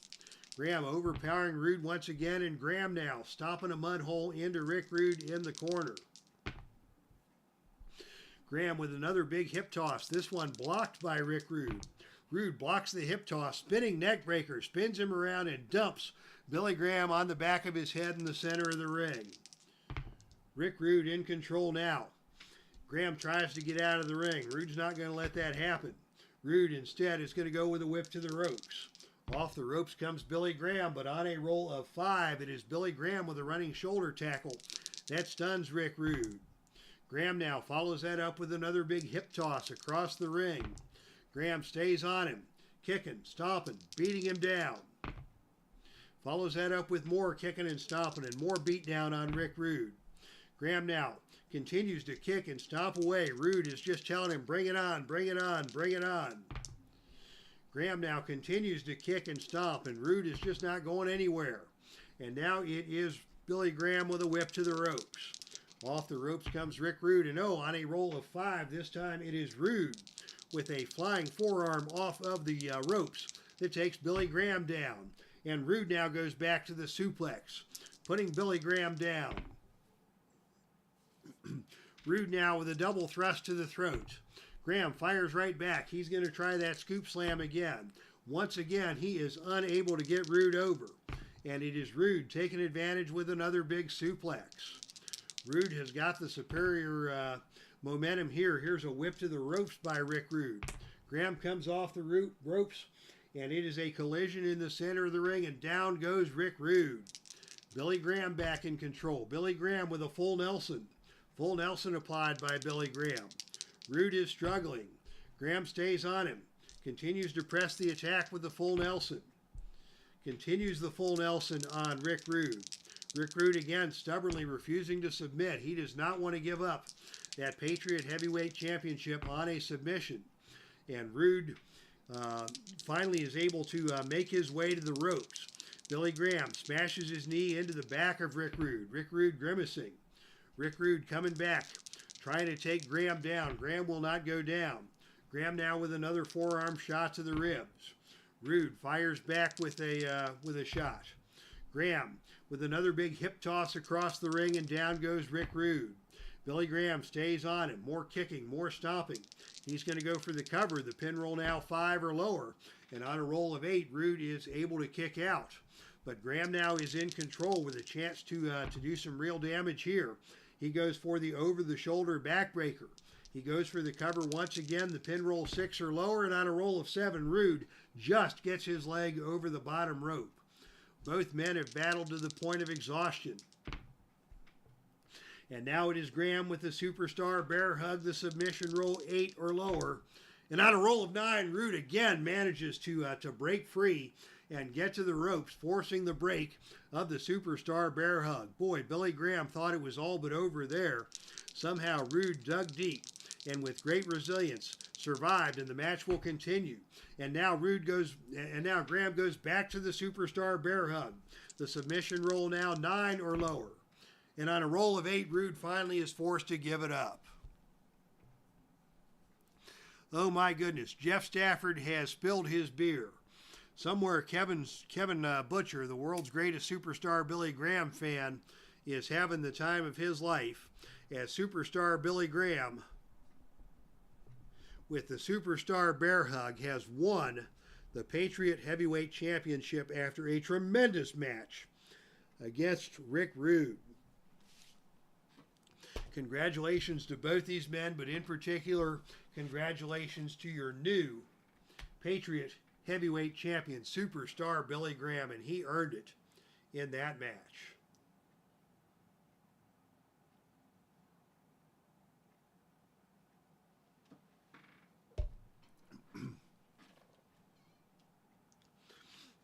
Graham overpowering RHODES once again, and Graham now stopping a mud hole into Rick Rude in the corner. Graham with another big hip toss. This one blocked by Rick Rude. Rude blocks the hip toss, spinning neck breaker, spins him around and dumps Billy Graham on the back of his head in the center of the ring. Rick Rude in control now. Graham tries to get out of the ring. Rude's not going to let that happen. Rude instead is going to go with a whip to the ropes. Off the ropes comes Billy Graham, but on a roll of 5, it is Billy Graham with a running shoulder tackle. That stuns Rick Rude. Graham now follows that up with another big hip toss across the ring. Graham stays on him, kicking, stomping, beating him down. Follows that up with more kicking and stomping and more beatdown on Rick Rude. Graham now continues to kick and stomp away. Rude is just telling him, bring it on, bring it on, bring it on. Graham now continues to kick and stomp, and Rude is just not going anywhere. And now it is Billy Graham with a whip to the ropes. Off the ropes comes Rick Rude, and on a roll of 5, this time it is Rude with a flying forearm off of the ropes that takes Billy Graham down. And Rude now goes back to the suplex, putting Billy Graham down. Rude now with a double thrust to the throat. Graham fires right back. He's going to try that scoop slam again. Once again, he is unable to get Rude over. And it is Rude taking advantage with another big suplex. Rude has got the superior momentum here. Here's a whip to the ropes by Rick Rude. Graham comes off the ropes, and it is a collision in the center of the ring, and down goes Rick Rude. Billy Graham back in control. Billy Graham with a full Nelson. Full Nelson applied by Billy Graham. Rude is struggling. Graham stays on him. Continues to press the attack with the full Nelson. Continues the full Nelson on Rick Rude. Rick Rude again stubbornly refusing to submit. He does not want to give up that Patriot Heavyweight Championship on a submission. And Rude finally is able to make his way to the ropes. Billy Graham smashes his knee into the back of Rick Rude. Rick Rude grimacing. Rick Rude coming back, trying to take Graham down. Graham will not go down. Graham now with another forearm shot to the ribs. Rude fires back with a shot. Graham with another big hip toss across the ring, and down goes Rick Rude. Billy Graham stays on him. More kicking, more stomping. He's going to go for the cover. The pin roll now 5 or lower. And on a roll of 8, Rude is able to kick out. But Graham now is in control with a chance to do some real damage here. He goes for the over-the-shoulder backbreaker. He goes for the cover once again. The pin roll 6 or lower. And on a roll of 7, Rude just gets his leg over the bottom rope. Both men have battled to the point of exhaustion. And now it is Graham with the superstar bear hug, the submission roll 8 or lower. And on a roll of 9, Rude again manages to break free and get to the ropes, forcing the break of the superstar bear hug. Boy, Billy Graham thought it was all but over there. Somehow Rude dug deep and with great resilience survived, and the match will continue. And now Graham goes back to the superstar bear hug. The submission roll now 9 or lower. And on a roll of 8, Rude finally is forced to give it up. Oh my goodness, Jeff Stafford has spilled his beer. Somewhere Kevin Butcher, the world's greatest superstar Billy Graham fan, is having the time of his life. as Superstar Billy Graham, with the Superstar Bear Hug, has won the Patriot Heavyweight Championship after a tremendous match against Rick Rude. Congratulations to both these men, but in particular, congratulations to your new Patriot Heavyweight Champion, Superstar Billy Graham, and he earned it in that match.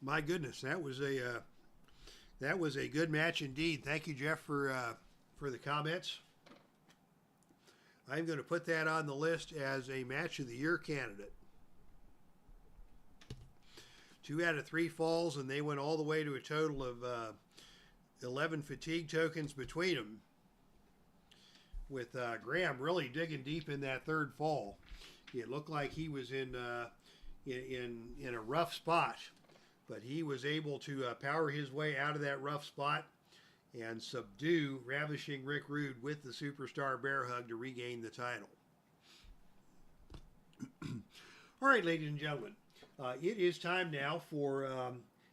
My goodness, that was a good match indeed. Thank you, Jeff, for the comments. I'm going to put that on the list as a match of the year candidate. 2 out of 3 falls, and they went all the way to a total of 11 fatigue tokens between them, with Graham really digging deep in that third fall. It looked like he was in a rough spot, but he was able to power his way out of that rough spot and subdue Ravishing Rick Rude with the Superstar Bear Hug to regain the title. All right, ladies and gentlemen, it is time now for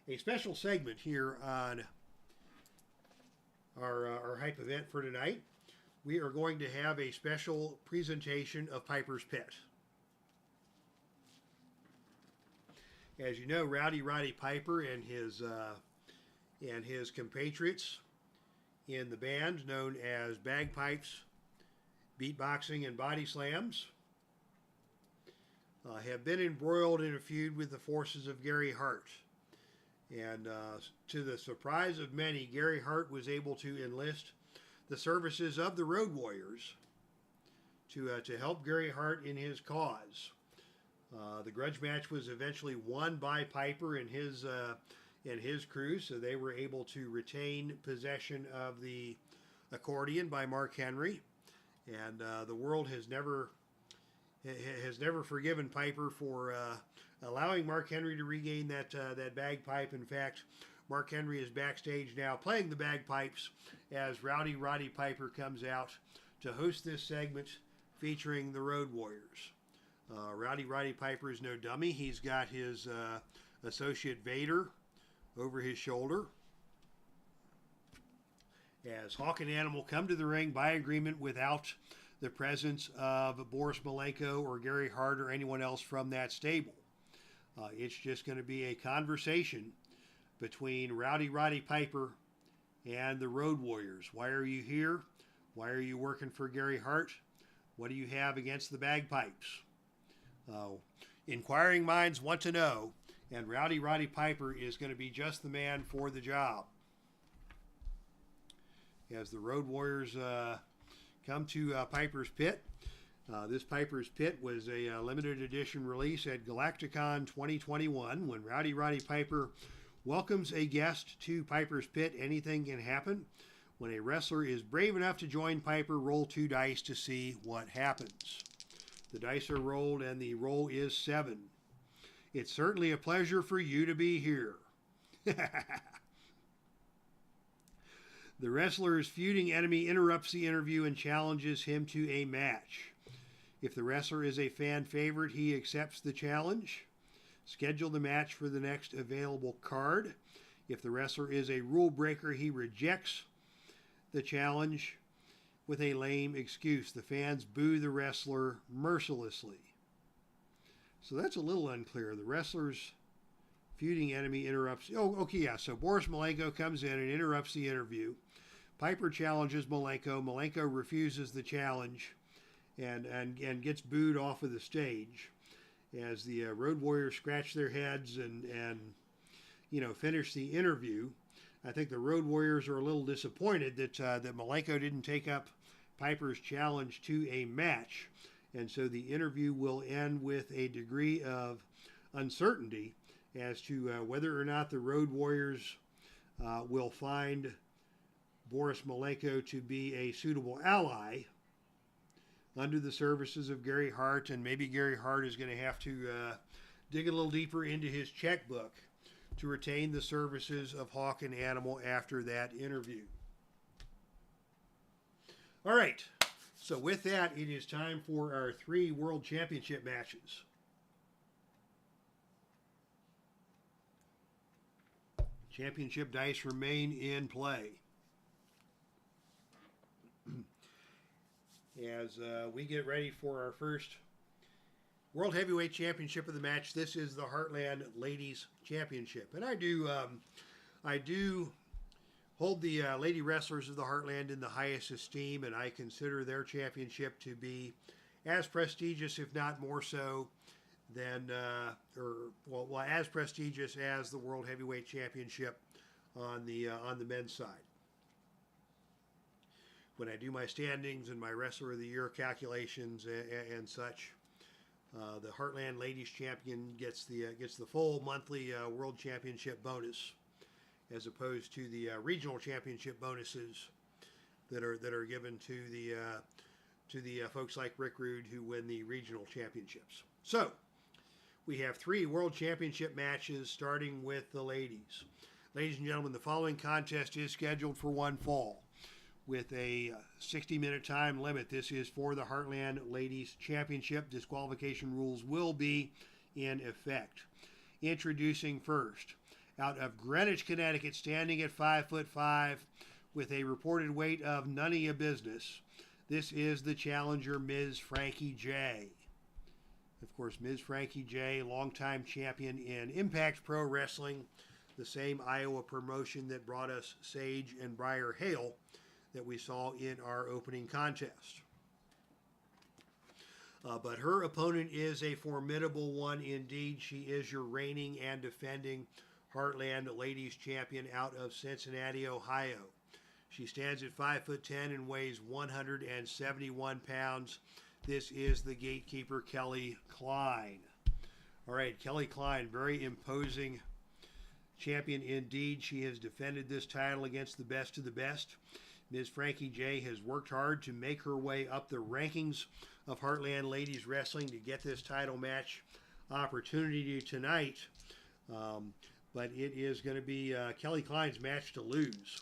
a special segment here on our hype event for tonight. We are going to have a special presentation of Piper's Pit. As you know, Rowdy Roddy Piper and his compatriots in the band known as Bagpipes, Beatboxing, and Body Slams have been embroiled in a feud with the forces of Gary Hart. And to the surprise of many, Gary Hart was able to enlist the services of the Road Warriors to help Gary Hart in his cause. The grudge match was eventually won by Piper and his crew, so they were able to retain possession of the accordion by Mark Henry, and the world has never forgiven Piper for allowing Mark Henry to regain that bagpipe. In fact, Mark Henry is backstage now playing the bagpipes as Rowdy Roddy Piper comes out to host this segment featuring the Road Warriors. Rowdy Roddy Piper is no dummy. He's got his associate Vader over his shoulder as Hawk and Animal come to the ring by agreement without the presence of Boris Malenko or Gary Hart or anyone else from that stable. It's just going to be a conversation between Rowdy Roddy Piper and the Road Warriors. Why are you here? Why are you working for Gary Hart? What do you have against the bagpipes? Inquiring minds want to know, and Rowdy Roddy Piper is going to be just the man for the job. As the Road Warriors come to Piper's Pit. This Piper's Pit was a limited edition release at Galacticon 2021. When Rowdy Roddy Piper welcomes a guest to Piper's Pit, anything can happen. When a wrestler is brave enough to join Piper, roll 2 dice to see what happens. The dice are rolled and the roll is 7. It's certainly a pleasure for you to be here. The wrestler's feuding enemy interrupts the interview and challenges him to a match. If the wrestler is a fan favorite, he accepts the challenge. Schedule the match for the next available card. If the wrestler is a rule breaker, he rejects the challenge with a lame excuse. The fans boo the wrestler mercilessly. So that's a little unclear. The wrestler's feuding enemy interrupts. Oh, okay, yeah. So Boris Malenko comes in and interrupts the interview. Piper challenges Malenko. Malenko refuses the challenge and gets booed off of the stage as the Road Warriors scratch their heads and finish the interview. I think the Road Warriors are a little disappointed that Malenko didn't take up Piper's challenge to a match, and so the interview will end with a degree of uncertainty as to whether or not the Road Warriors will find Boris Malenko to be a suitable ally under the services of Gary Hart, and maybe Gary Hart is going to have to dig a little deeper into his checkbook to retain the services of Hawk and Animal after that interview. All right, So with that, it is time for our 3 World Championship matches. Championship dice remain in play. As we get ready for our first World Heavyweight Championship of the match. This is the Heartland Ladies Championship. And I do hold the lady wrestlers of the Heartland in the highest esteem, and I consider their championship to be as prestigious, if not more so, than, as prestigious as the World Heavyweight Championship on the men's side. When I do my standings and my Wrestler of the Year calculations and such, the Heartland Ladies Champion gets the full monthly World Championship bonus, as opposed to the regional championship bonuses that are given to the folks like Rick Rude who win the regional championships. So we have 3 World Championship matches, starting with the ladies. Ladies and gentlemen, the following contest is scheduled for one fall with a 60-minute time limit. This is for the Heartland Ladies Championship. Disqualification rules will be in effect. Introducing first, out of Greenwich, Connecticut, standing at 5'5", with a reported weight of none of your business, this is the challenger, Ms. Frankie J. Of course, Ms. Frankie J, longtime champion in Impact Pro Wrestling, the same Iowa promotion that brought us Sage and BRIAR HALE that we saw in our opening contest. But her opponent is a formidable one indeed. She is your reigning and defending Heartland Ladies Champion out of Cincinnati, Ohio. She stands at 5'10" and weighs 171 pounds. This is the gatekeeper, KLEIN. All right, KLEIN, very imposing champion indeed. She has defended this title against the best of the best. Ms. Frankie J has worked hard to make her way up the rankings of Heartland Ladies Wrestling to get this title match opportunity tonight. But it is going to be KLEIN's match to lose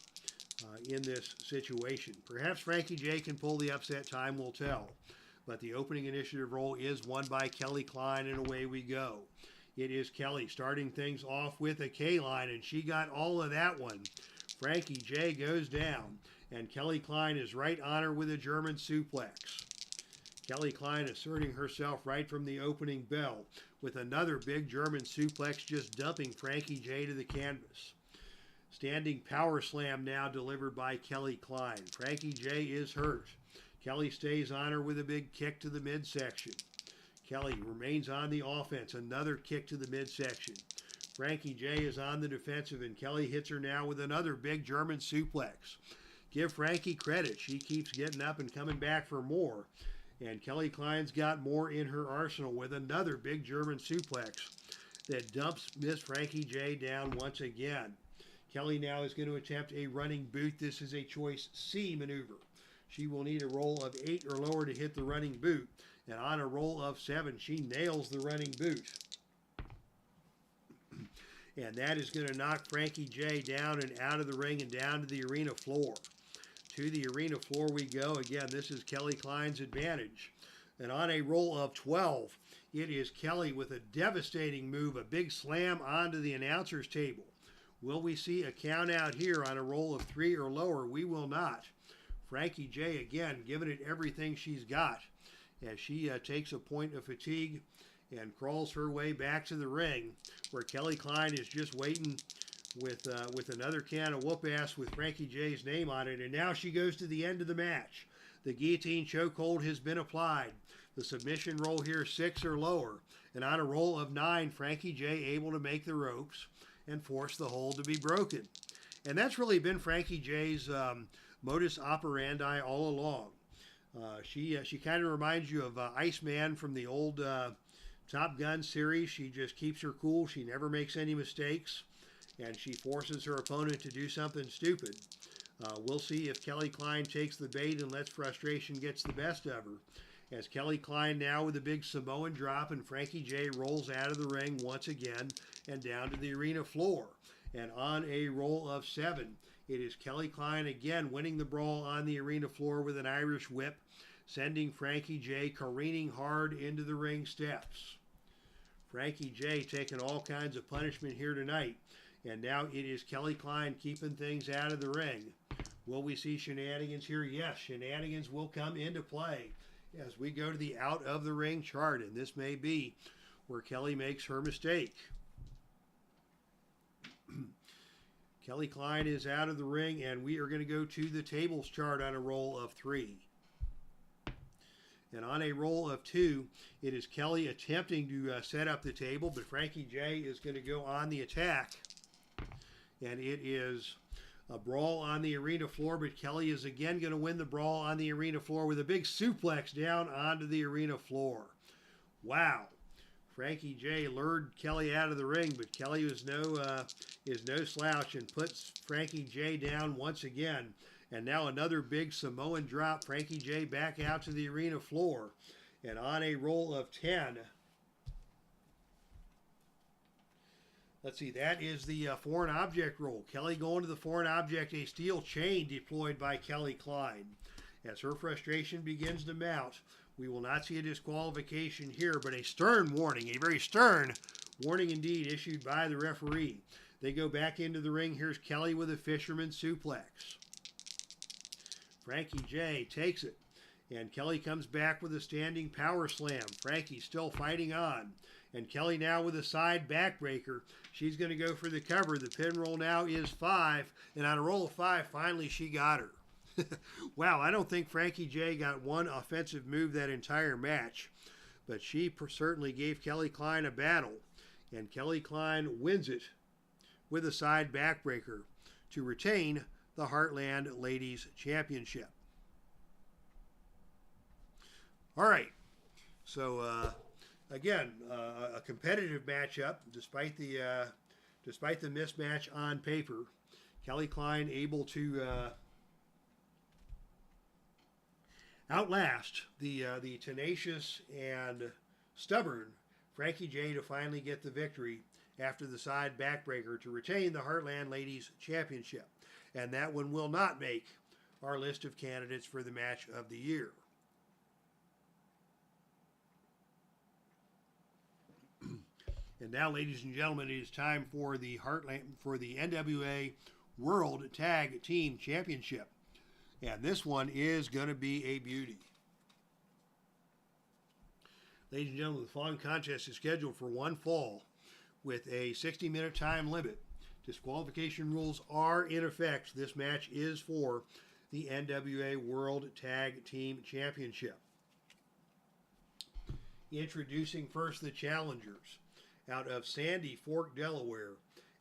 in this situation. Perhaps Frankie J can pull the upset, time will tell. But the opening initiative role is won by KLEIN, and away we go. It is Kelly starting things off with a K-line, and she got all of that one. Frankie J goes down, and KLEIN is right on her with a German suplex. KLEIN asserting herself right from the opening bell with another big German suplex, just dumping Frankie J to the canvas. Standing power slam now delivered by KLEIN. Frankie J is hurt. Kelly stays on her with a big kick to the midsection. Kelly remains on the offense, another kick to the midsection. Frankie J is on the defensive, and Kelly hits her now with another big German suplex. Give Frankie credit. She keeps getting up and coming back for more. And KLEIN's got more in her arsenal with another big German suplex that dumps Miss Frankie J down once again. Kelly now is going to attempt a running boot. This is a choice C maneuver. She will need a roll of 8 or lower to hit the running boot. And on a roll of 7, she nails the running boot. And that is going to knock Frankie J down and out of the ring and down to the arena floor. To the arena floor we go. Again, this is KLEIN's advantage. And on a roll of 12, it is Kelly with a devastating move, a big slam onto the announcer's table. Will we see a count out here on a roll of 3 or lower? We will not. Frankie J, again, giving it everything she's got as she takes a point of fatigue and crawls her way back to the ring, where KLEIN is just waiting with another can of whoop-ass with Frankie J's name on it. And now she goes to the end of the match. The guillotine chokehold has been applied. The submission roll here, 6 or lower. And on a roll of 9, Frankie J able to make the ropes and force the hold to be broken. And that's really been Frankie J's modus operandi all along. She kind of reminds you of Iceman from the old Top Gun series. She just keeps her cool. She never makes any mistakes. And she forces her opponent to do something stupid. We'll see if KLEIN takes the bait and lets frustration gets the best of her. As KLEIN now with a big Samoan drop, and Frankie J rolls out of the ring once again and down to the arena floor. And on a roll of 7, it is KLEIN again winning the brawl on the arena floor with an Irish whip. sending Frankie J careening hard into the ring steps. Frankie J taking all kinds of punishment here tonight. And now it is KLEIN keeping things out of the ring. Will we see shenanigans here? Yes, shenanigans will come into play as we go to the out of the ring chart. And this may be where Kelly makes her mistake. KLEIN is out of the ring, and we are going to go to the tables chart on a roll of 3. And on a roll of 2, it is Kelly attempting to set up the table, but Frankie J is going to go on the attack. And it is a brawl on the arena floor, but Kelly is again going to win the brawl on the arena floor with a big suplex down onto the arena floor. Wow. Frankie J lured Kelly out of the ring, but Kelly is no slouch and puts Frankie J down once again. And now another big Samoan drop. Frankie J back out to the arena floor. And on a roll of 10, let's see, that is the foreign object roll. Kelly going to the foreign object, a steel chain deployed by KLEIN. As her frustration begins to mount, we will not see a disqualification here, but a stern warning, a very stern warning indeed, issued by the referee. They go back into the ring. Here's Kelly with a fisherman suplex. Frankie J takes it, and Kelly comes back with a standing power slam. Frankie still fighting on, and Kelly now with a side backbreaker. She's going to go for the cover. The pin roll now is 5, and on a roll of 5, finally she got her. Wow, I don't think Frankie J got one offensive move that entire match, but she certainly gave KLEIN a battle, and KLEIN wins it with a side backbreaker to retain the Heartland Ladies Championship. All right, so again, a competitive matchup despite the mismatch on paper. KLEIN able to outlast the tenacious and stubborn Frankie J to finally get the victory after the side backbreaker to retain the Heartland Ladies Championship. And that one will not make our list of candidates for the match of the year. And now, ladies and gentlemen, it is time for the NWA World Tag Team Championship. And this one is going to be a beauty. Ladies and gentlemen, the following contest is scheduled for one fall with a 60-minute time limit. Disqualification rules are in effect. This match is for the NWA World Tag Team Championship. Introducing first the challengers out of Sandy Fork, Delaware,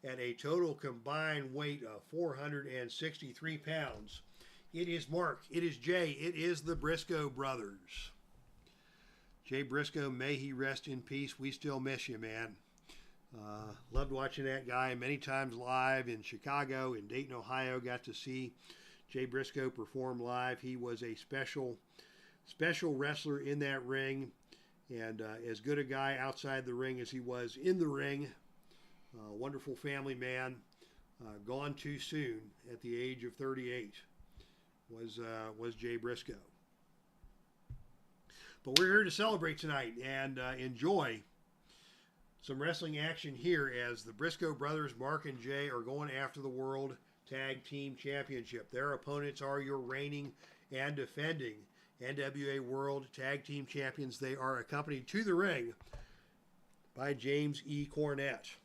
at a total combined weight of 463 pounds. It is Mark, it is Jay, it is the BRISCOE brothers. Jay Briscoe, may he rest in peace. We still miss you, man. Loved watching that guy many times live in Chicago, in Dayton, Ohio. Got to see Jay Briscoe perform live. He was a special wrestler in that ring, and as good a guy outside the ring as he was in the ring. Wonderful family man. Gone too soon at the age of 38 was Jay Briscoe. But we're here to celebrate tonight and enjoy some wrestling action here as the Briscoe brothers, Mark and Jay, are going after the World Tag Team Championship. Their opponents are your reigning and defending NWA World Tag Team Champions. They are accompanied to the ring by James E. Cornette.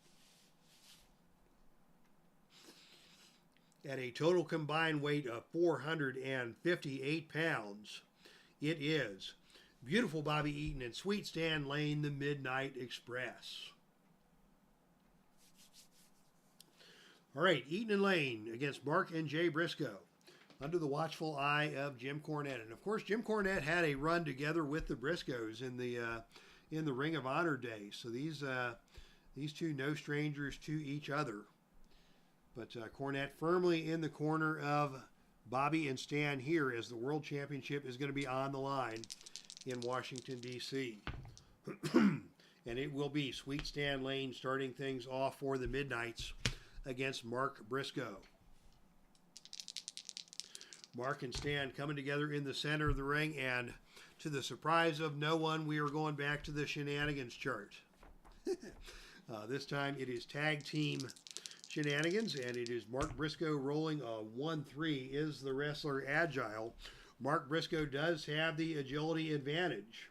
At a total combined weight of 458 pounds, it is Beautiful Bobby Eaton and Sweet Stan Lane, the Midnight Express. All right, Eaton and Lane against Mark and Jay Briscoe under the watchful eye of Jim Cornette. And of course, Jim Cornette had a run together with the Briscoes in the Ring of Honor days. So these two no strangers to each other. But Cornette firmly in the corner of Bobby and Stan here as the World Championship is going to be on the line in Washington, D.C. And it will be Sweet Stan Lane starting things off for the Midnights against Mark Briscoe. Mark and Stan coming together in the center of the ring, and To the surprise of no one, we are going back to the shenanigans chart. This time it is tag team shenanigans, and it is Mark Briscoe rolling a 1-3. Is the wrestler agile? Mark Briscoe does have the agility advantage.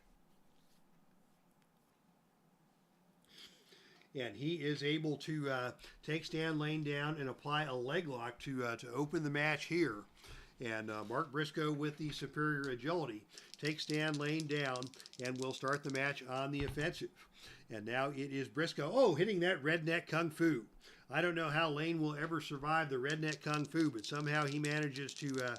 And he is able to take Stan Lane down and apply a leg lock to open the match here. And Mark Briscoe, with the superior agility, takes Stan Lane down and will start the match on the offensive. And now it is Briscoe, hitting that redneck kung fu. I don't know how Lane will ever survive the redneck kung fu, but somehow he manages to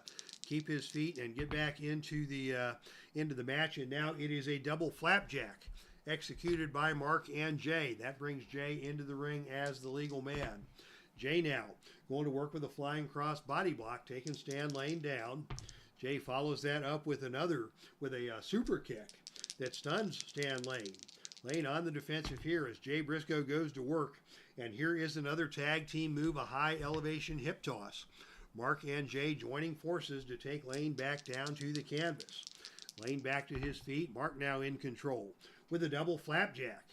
keep his feet and get back into the match. And now it is a double flapjack executed by Mark and Jay. That brings Jay into the ring as the legal man. Jay now going to work with a flying cross body block, taking Stan Lane down. Jay follows that up with a super kick that stuns Stan Lane. Lane on the defensive here as Jay Briscoe goes to work. And here is another tag team move, a high elevation hip toss. Mark and Jay joining forces to take Lane back down to the canvas. Lane back to his feet. Mark now in control with a double flapjack.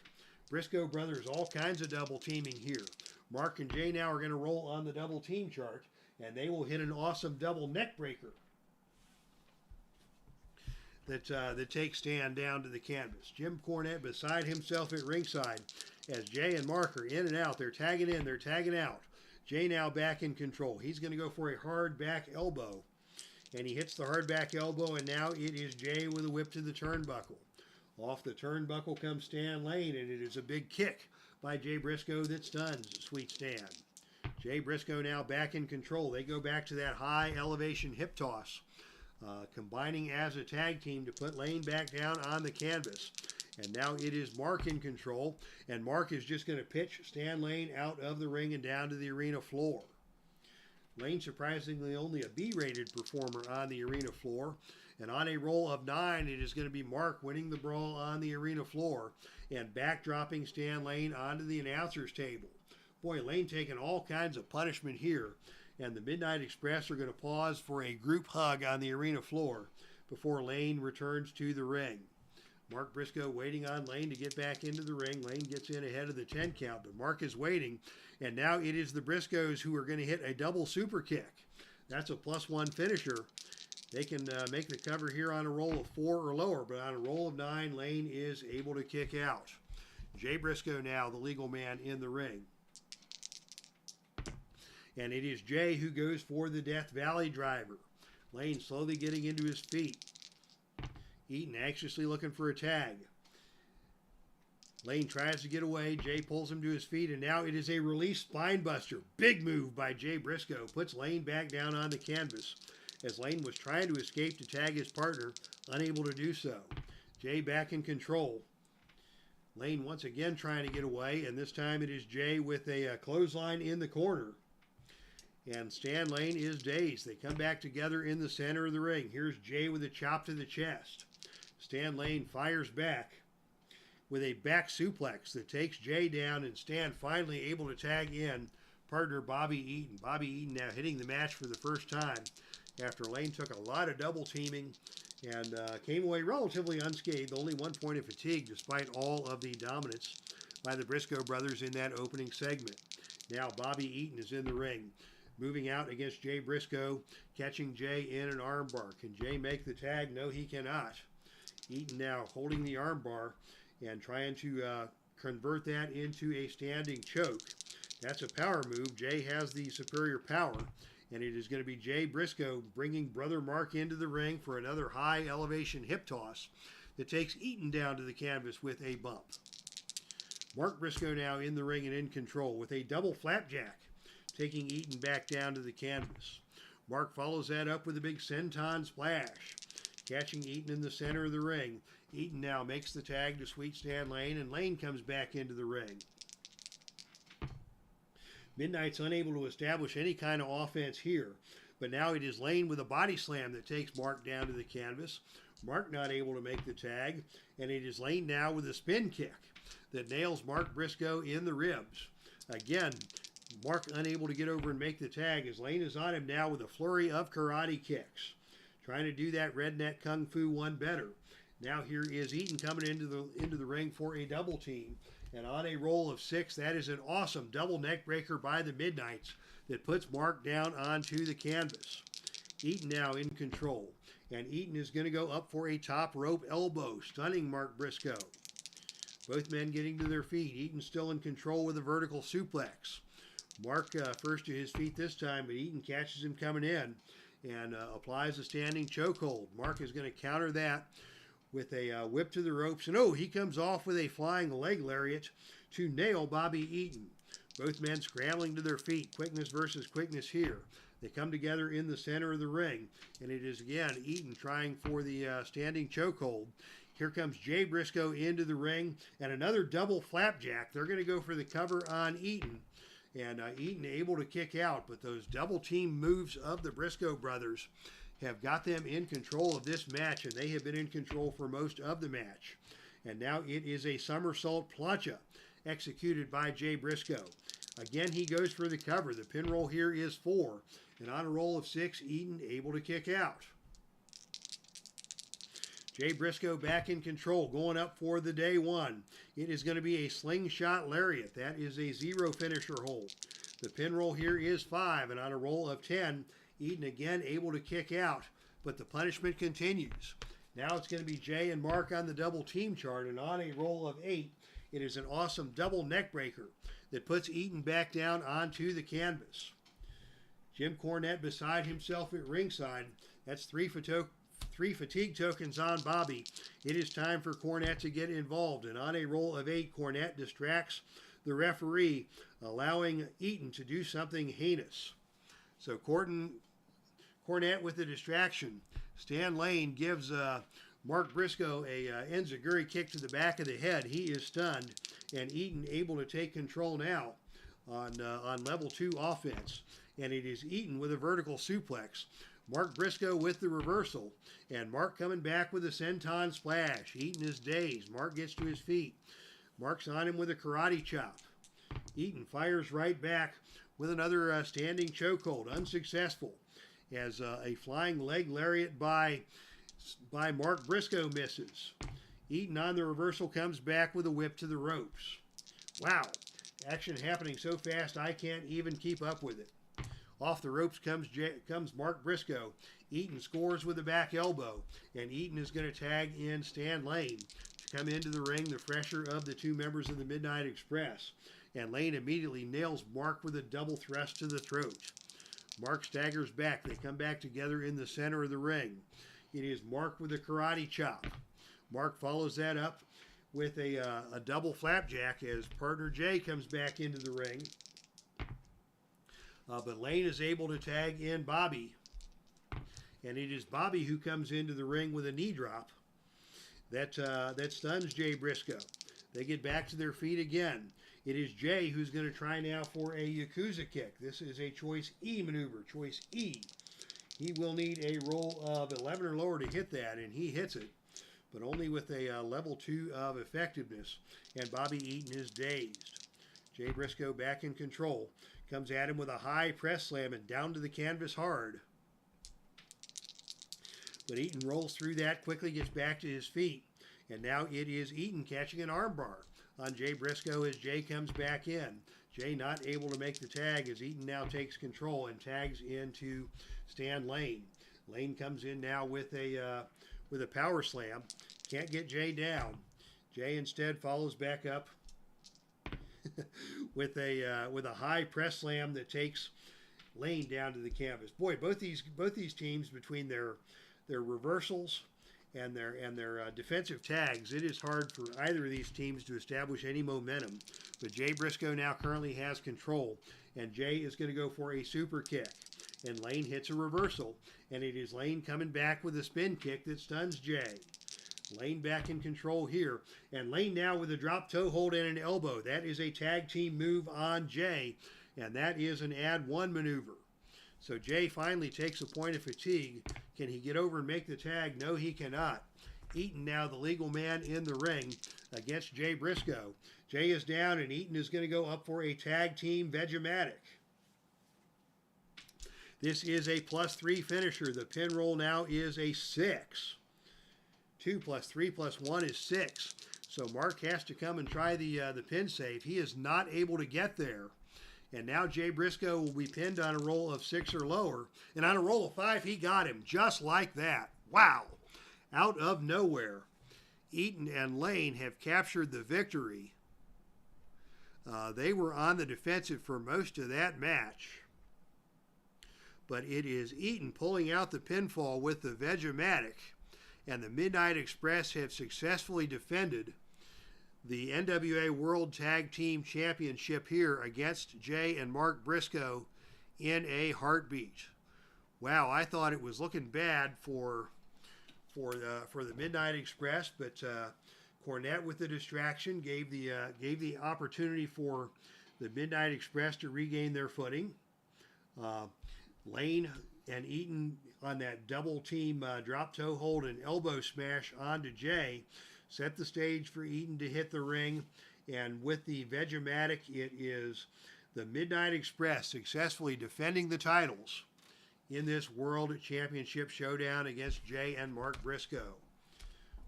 Briscoe brothers, all kinds of double teaming here. Mark and Jay now are going to roll on the double team chart, and they will hit an awesome double neck breaker that takes Stan down to the canvas. Jim Cornette beside himself at ringside as Jay and Mark are in and out. They're tagging in, they're tagging out. Jay now back in control. He's going to go for a hard back elbow, and he hits the hard back elbow, and now it is Jay with a whip to the turnbuckle. Off the turnbuckle comes Stan Lane, and it is a big kick by Jay Briscoe that stuns Sweet Stan. Jay Briscoe now back in control. They go back to that high elevation hip toss, combining as a tag team to put Lane back down on the canvas. And now it is Mark in control, and Mark is just going to pitch Stan Lane out of the ring and down to the arena floor. Lane surprisingly only a B-rated performer on the arena floor. And on a roll of 9, it is going to be Mark winning the brawl on the arena floor and backdropping Stan Lane onto the announcer's table. Boy, Lane taking all kinds of punishment here. And the Midnight Express are going to pause for a group hug on the arena floor before Lane returns to the ring. Mark Briscoe waiting on Lane to get back into the ring. Lane gets in ahead of the 10 count, but Mark is waiting. And now it is the Briscoes who are going to hit a double super kick. That's a +1 finisher. They can make the cover here on a roll of 4 or lower, but on a roll of 9, Lane is able to kick out. Jay Briscoe now the legal man in the ring. And it is Jay who goes for the Death Valley driver. Lane slowly getting into his feet. Eaton anxiously looking for a tag. Lane tries to get away. Jay pulls him to his feet, and now it is a release spine buster. Big move by Jay Briscoe. Puts Lane back down on the canvas as Lane was trying to escape to tag his partner, unable to do so. Jay back in control. Lane once again trying to get away, and this time it is Jay with a clothesline in the corner. And Stan Lane is dazed. They come back together in the center of the ring. Here's Jay with a chop to the chest. Stan Lane fires back with a back suplex that takes Jay down, and Stan finally able to tag in partner Bobby Eaton. Bobby Eaton now hitting the match for the first time after Lane took a lot of double teaming and came away relatively unscathed, only 1 point of fatigue despite all of the dominance by the Briscoe brothers in that opening segment. Now Bobby Eaton is in the ring, moving out against Jay Briscoe, catching Jay in an armbar. Can Jay make the tag? No, he cannot. Eaton now holding the armbar and trying to convert that into a standing choke. That's a power move. Jay has the superior power, and it is going to be Jay Briscoe bringing Brother Mark into the ring for another high elevation hip toss that takes Eaton down to the canvas with a bump. Mark Briscoe now in the ring and in control with a double flapjack, taking Eaton back down to the canvas. Mark follows that up with a big senton splash, catching Eaton in the center of the ring. Eaton now makes the tag to Sweet Stan Lane, and Lane comes back into the ring. Midnight's unable to establish any kind of offense here, but now it is Lane with a body slam that takes Mark down to the canvas. Mark not able to make the tag, and it is Lane now with a spin kick that nails Mark Briscoe in the ribs. Again, Mark unable to get over and make the tag as Lane is on him now with a flurry of karate kicks, trying to do that redneck kung fu one better. Now here is Eaton coming into the ring for a double team. And on a roll of 6, that is an awesome double neck breaker by the Midnights that puts Mark down onto the canvas. Eaton now in control. And Eaton is going to go up for a top rope elbow, stunning Mark Briscoe. Both men getting to their feet. Eaton still in control with a vertical suplex. Mark first to his feet this time, but Eaton catches him coming in and applies a standing chokehold. Mark is going to counter that with a whip to the ropes. And oh, he comes off with a flying leg lariat to nail Bobby Eaton. Both men scrambling to their feet. Quickness versus quickness here. They come together in the center of the ring. And it is again Eaton trying for the standing chokehold. Here comes Jay Briscoe into the ring. And another double flapjack. They're going to go for the cover on Eaton. And Eaton able to kick out. But those double team moves of the Briscoe brothers have got them in control of this match, and they have been in control for most of the match. And now it is a somersault plancha executed by Jay Briscoe. Again, he goes for the cover. The pin roll here is 4. And on a roll of 6, Eaton able to kick out. Jay Briscoe back in control, going up for the day 1. It is going to be a slingshot lariat. That is a 0 finisher hold. The pin roll here is 5, and on a roll of 10, Eaton again able to kick out, but the punishment continues. Now it's going to be Jay and Mark on the double team chart, and on a roll of 8, it is an awesome double neck breaker that puts Eaton back down onto the canvas. Jim Cornette beside himself at ringside. That's 3 fatigue tokens on Bobby. It is time for Cornette to get involved, and on a roll of 8, Cornette distracts the referee, allowing Eaton to do something heinous. So Cornette with the distraction. Stan Lane gives Mark Briscoe a enziguri kick to the back of the head. He is stunned, and Eaton able to take control now on level 2 offense. And it is Eaton with a vertical suplex. Mark Briscoe with the reversal, and Mark coming back with a senton splash. Eaton is dazed. Mark gets to his feet. Mark's on him with a karate chop. Eaton fires right back with another standing chokehold, unsuccessful, as a flying leg lariat by Mark Briscoe misses. Eaton on the reversal comes back with a whip to the ropes. Wow, action happening so fast I can't even keep up with it. Off the ropes comes Mark Briscoe. Eaton scores with a back elbow, and Eaton is going to tag in Stan Lane to come into the ring, the fresher of the 2 members of the Midnight Express. And Lane immediately nails Mark with a double thrust to the throat. Mark staggers back. They come back together in the center of the ring. It is Mark with a karate chop. Mark follows that up with a double flapjack as partner Jay comes back into the ring. But Lane is able to tag in Bobby. And it is Bobby who comes into the ring with a knee drop. That stuns Jay Briscoe. They get back to their feet again. It is Jay who's going to try now for a Yakuza kick. This is a choice E maneuver, choice E. He will need a roll of 11 or lower to hit that, and he hits it, but only with a level 2 of effectiveness, and Bobby Eaton is dazed. Jay Briscoe back in control. Comes at him with a high press slam and down to the canvas hard. But Eaton rolls through that, quickly gets back to his feet. And now it is Eaton catching an armbar on Jay Briscoe as Jay comes back in. Jay not able to make the tag as Eaton now takes control and tags into Stan Lane. Lane comes in now with a power slam. Can't get Jay down. Jay instead follows back up with a high press slam that takes Lane down to the canvas. Boy, both these teams, between their reversals and their defensive tags, it is hard for either of these teams to establish any momentum. But Jay Briscoe now currently has control, and Jay is going to go for a super kick. And Lane hits a reversal, and it is Lane coming back with a spin kick that stuns Jay. Lane back in control here, and Lane now with a drop toe hold and an elbow. That is a tag team move on Jay, and that is an add 1 maneuver. So Jay finally takes a point of fatigue. Can he get over and make the tag? No, he cannot. Eaton now the legal man in the ring against Jay Briscoe. Jay is down, and Eaton is going to go up for a tag team Vegematic. This is a +3 finisher. The pin roll now is a 6. 2 plus 3 plus 1 is 6. So Mark has to come and try the pin save. He is not able to get there. And now Jay Briscoe will be pinned on a roll of 6 or lower. And on a roll of 5, he got him just like that. Wow. Out of nowhere. Eaton and Lane have captured the victory. They were on the defensive for most of that match. But it is Eaton pulling out the pinfall with the Vegematic. And the Midnight Express have successfully defended the NWA World Tag Team Championship here against Jay and Mark Briscoe in a heartbeat. Wow, I thought it was looking bad for the Midnight Express, but Cornette with the distraction gave the opportunity for the Midnight Express to regain their footing. Lane and Eaton on that double team drop toe hold and elbow smash onto Jay set the stage for Eaton to hit the ring, and with the Vegematic, it is the Midnight Express successfully defending the titles in this World Championship showdown against Jay and Mark Briscoe.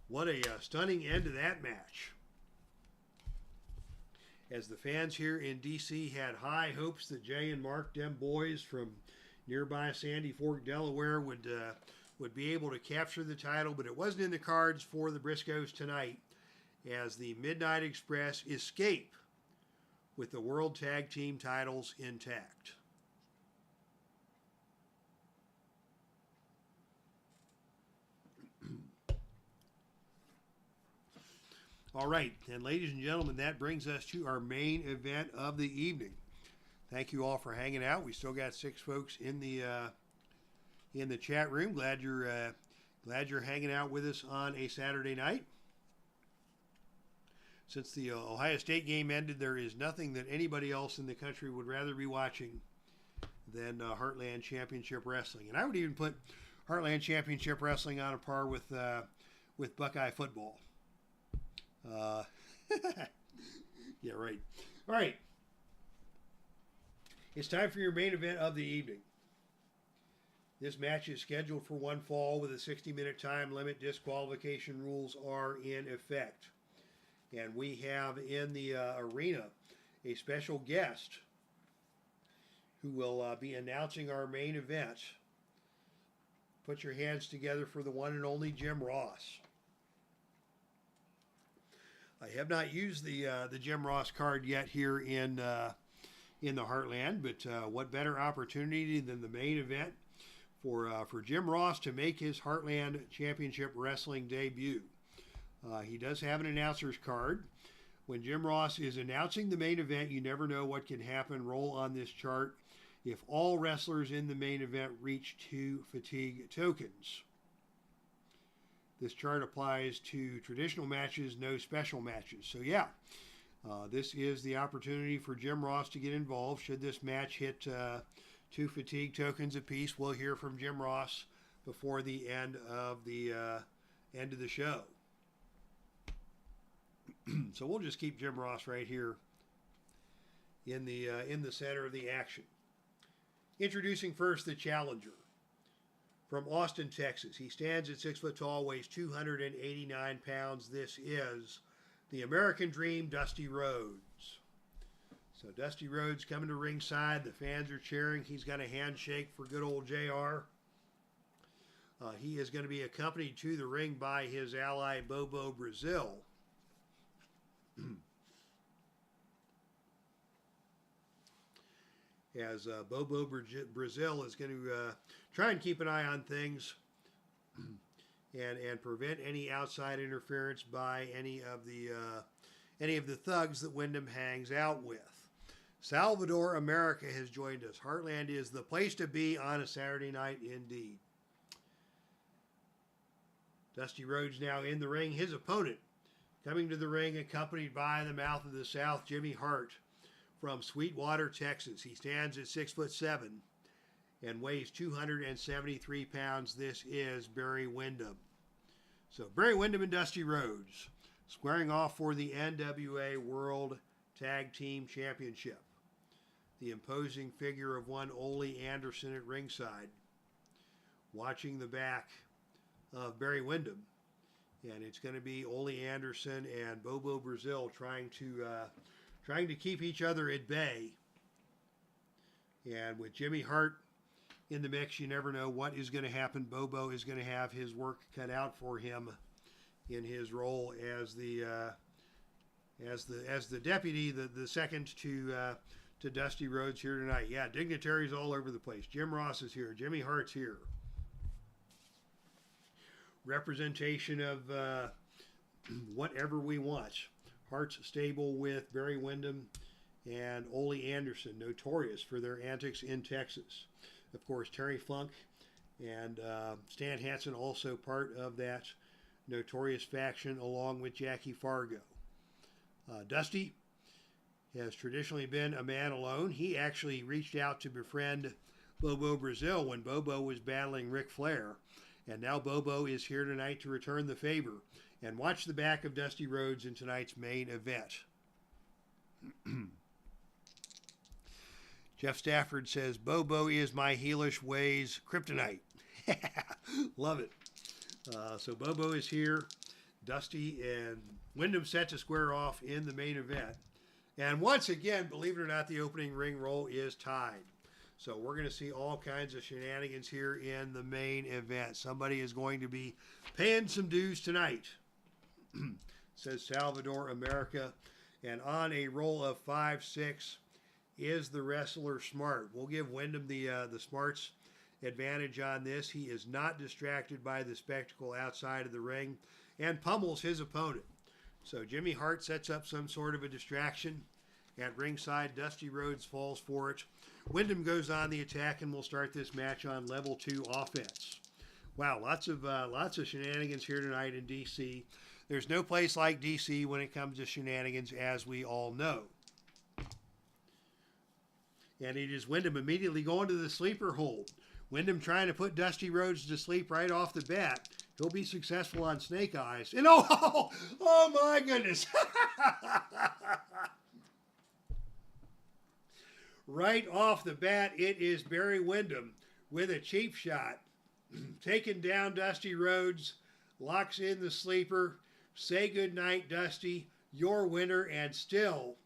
What a stunning end to that match. As the fans here in DC had high hopes that Jay and Mark, them boys from nearby Sandy Fork, Delaware, would be able to capture the title, but it wasn't in the cards for the Briscoes tonight, as the Midnight Express escape with the World Tag Team titles intact. All right, and ladies and gentlemen, that brings us to our main event of the evening. Thank you all for hanging out. We still got 6 folks in the chat room. Glad you're hanging out with us on a Saturday night. Since the Ohio State game ended, there is nothing that anybody else in the country would rather be watching than Heartland Championship Wrestling, and I would even put Heartland Championship Wrestling on a par with Buckeye football. Yeah, right. All right. It's time for your main event of the evening. This match is scheduled for one fall with a 60-minute time limit. Disqualification rules are in effect. And we have in the arena a special guest who will be announcing our main event. Put your hands together for the one and only Jim Ross. I have not used the Jim Ross card yet here in the Heartland, but what better opportunity than the main event for Jim Ross to make his Heartland Championship Wrestling debut. He does have an announcer's card. When Jim Ross is announcing the main event, you never know what can happen. Roll on this chart. If all wrestlers in the main event reach 2 fatigue tokens. This chart applies to traditional matches, no special matches. So yeah, this is the opportunity for Jim Ross to get involved. Should this match hit 2 fatigue tokens apiece, we'll hear from Jim Ross before the end of the show. So we'll just keep Jim Ross right here in the center of the action. Introducing first the challenger. From Austin, Texas. He stands at 6 foot tall, weighs 289 pounds. This is the American Dream, Dusty Rhodes. So Dusty Rhodes coming to ringside. The fans are cheering. He's got a handshake for good old JR. He is going to be accompanied to the ring by his ally, Bobo Brazil. As Bobo Brazil is going to try and keep an eye on things and prevent any outside interference by any of the thugs that WINDHAM hangs out with. Salvador America has joined us. Heartland is the place to be on a Saturday night indeed. Dusty Rhodes now in the ring. His opponent coming to the ring accompanied by the Mouth of the South, Jimmy Hart. From Sweetwater, Texas. He stands at 6'7" and weighs 273 pounds. This is Barry Windham. So Barry Windham and Dusty Rhodes squaring off for the NWA World Tag Team Championship. The imposing figure of one Ole Anderson at ringside. Watching the back of Barry Windham and it's going to be Ole Anderson and Bobo Brazil trying to keep each other at bay. And with Jimmy Hart in the mix, you never know what is going to happen. Bobo is going to have his work cut out for him in his role as the deputy, the second to Dusty Rhodes here tonight. Yeah, dignitaries all over the place. Jim Ross is here. Jimmy Hart's here. Representation of whatever we want. Hart's stable with Barry Windham and Ole Anderson, notorious for their antics in Texas. Of course, Terry Funk and Stan Hansen, also part of that notorious faction, along with Jackie Fargo. Dusty has traditionally been a man alone. He actually reached out to befriend Bobo Brazil when Bobo was battling Ric Flair. And now Bobo is here tonight to return the favor. And watch the back of Dusty Rhodes in tonight's main event. Jeff Stafford says, Bobo is my heelish ways kryptonite. Love it. So Bobo is here. Dusty and Windham set to square off in the main event. And once again, believe it or not, the opening ring roll is tied. So we're going to see all kinds of shenanigans here in the main event. Somebody is going to be paying some dues tonight, says Salvador America. And on a roll of 5-6, is the wrestler smart? We'll give Windham the smarts advantage on this. He is not distracted by the spectacle outside of the ring and pummels his opponent. So Jimmy Hart sets up some sort of a distraction at ringside. Dusty Rhodes falls for it. Windham goes on the attack, and we'll start this match on level 2 offense. Wow, lots of shenanigans here tonight in DC. There's no place like DC when it comes to shenanigans, as we all know. And it is Windham immediately going to the sleeper hold. Windham trying to put Dusty Rhodes to sleep right off the bat. He'll be successful on Snake Eyes. And oh my goodness. Right off the bat, it is Barry Windham with a cheap shot. Taking down Dusty Rhodes, locks in the sleeper. Say goodnight, Dusty. Your winner, and still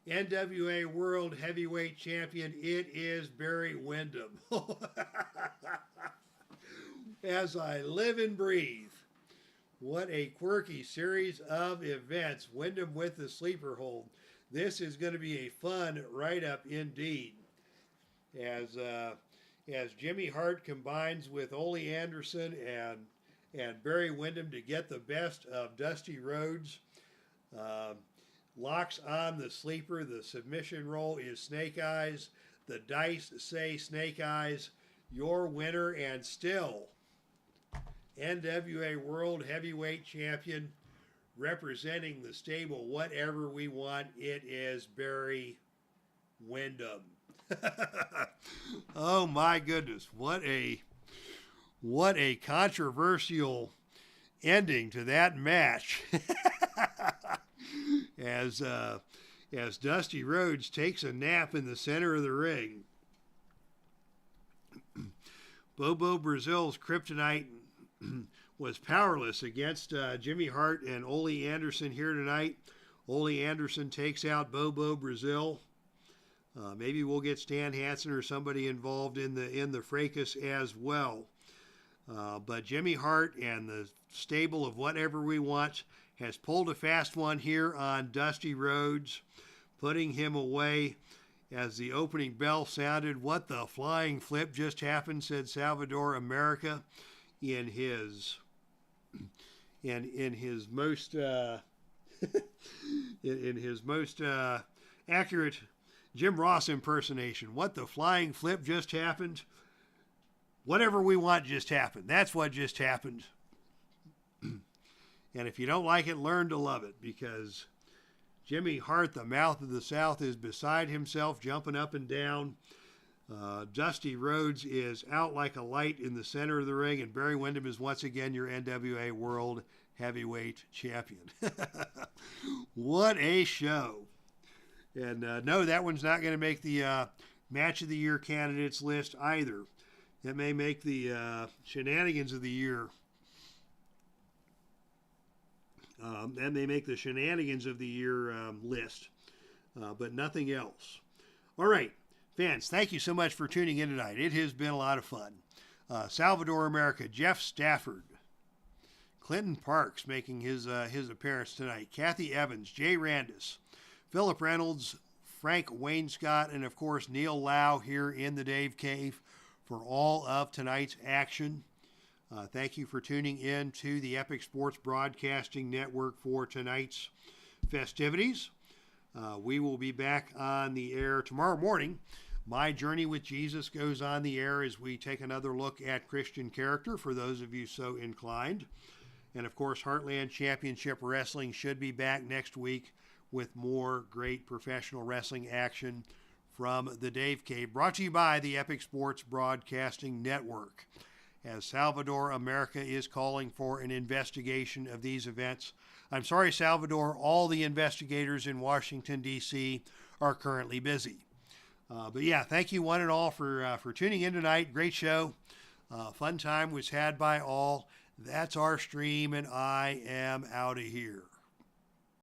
NWA World Heavyweight Champion. It is Barry Windham. As I live and breathe. What a quirky series of events. Windham with the sleeper hold. This is going to be a fun write-up indeed. As Jimmy Hart combines with Ole Anderson and Barry Windham to get the best of Dusty Rhodes. Locks on the sleeper. The submission roll is Snake Eyes. The dice say Snake Eyes. Your winner, and still NWA World Heavyweight Champion, representing the stable Whatever We Want. It is Barry Windham. Oh my goodness, what a controversial ending to that match. As Dusty Rhodes takes a nap in the center of the ring. Bobo Brazil's kryptonite was powerless against Jimmy Hart and Ole Anderson here tonight. Ole Anderson takes out Bobo Brazil. Maybe we'll get Stan Hansen or somebody involved in the fracas as well. But Jimmy Hart and the stable of Whatever We Want has pulled a fast one here on Dusty Rhodes, putting him away as the opening bell sounded. What the flying flip just happened, said Salvador America in his most in his most accurate Jim Ross impersonation. What the flying flip just happened? Whatever We Want just happened. That's what just happened. And if you don't like it, learn to love it, because Jimmy Hart, the mouth of the South, is beside himself, jumping up and down. Dusty Rhodes is out like a light in the center of the ring, and Barry Windham is once again your NWA World Heavyweight Champion. What a show. And no, that one's not going to make the Match of the Year candidates list either. It may make the Shenanigans of the Year. and they make the shenanigans of the year list, but nothing else. All right, fans, thank you so much for tuning in tonight. It has been a lot of fun. Salvador America, Jeff Stafford, Clinton Parks making his appearance tonight, Kathy Evans, Jay Randis, Philip Reynolds, Frank Wainscott, and of course Neil Lau here in the Dave Cave for all of tonight's action. Thank you for tuning in to the Epic Sports Broadcasting Network for tonight's festivities. We will be back on the air tomorrow morning. My Journey with Jesus goes on the air as we take another look at Christian character for those of you so inclined. And of course, Heartland Championship Wrestling should be back next week with more great professional wrestling action from the Dave Cave, brought to you by the Epic Sports Broadcasting Network. As Salvador America is calling for an investigation of these events. I'm sorry, Salvador, all the investigators in Washington, D.C. are currently busy. But yeah, thank you one and all for tuning in tonight. Great show. Fun time was had by all. That's our stream, and I am out of here.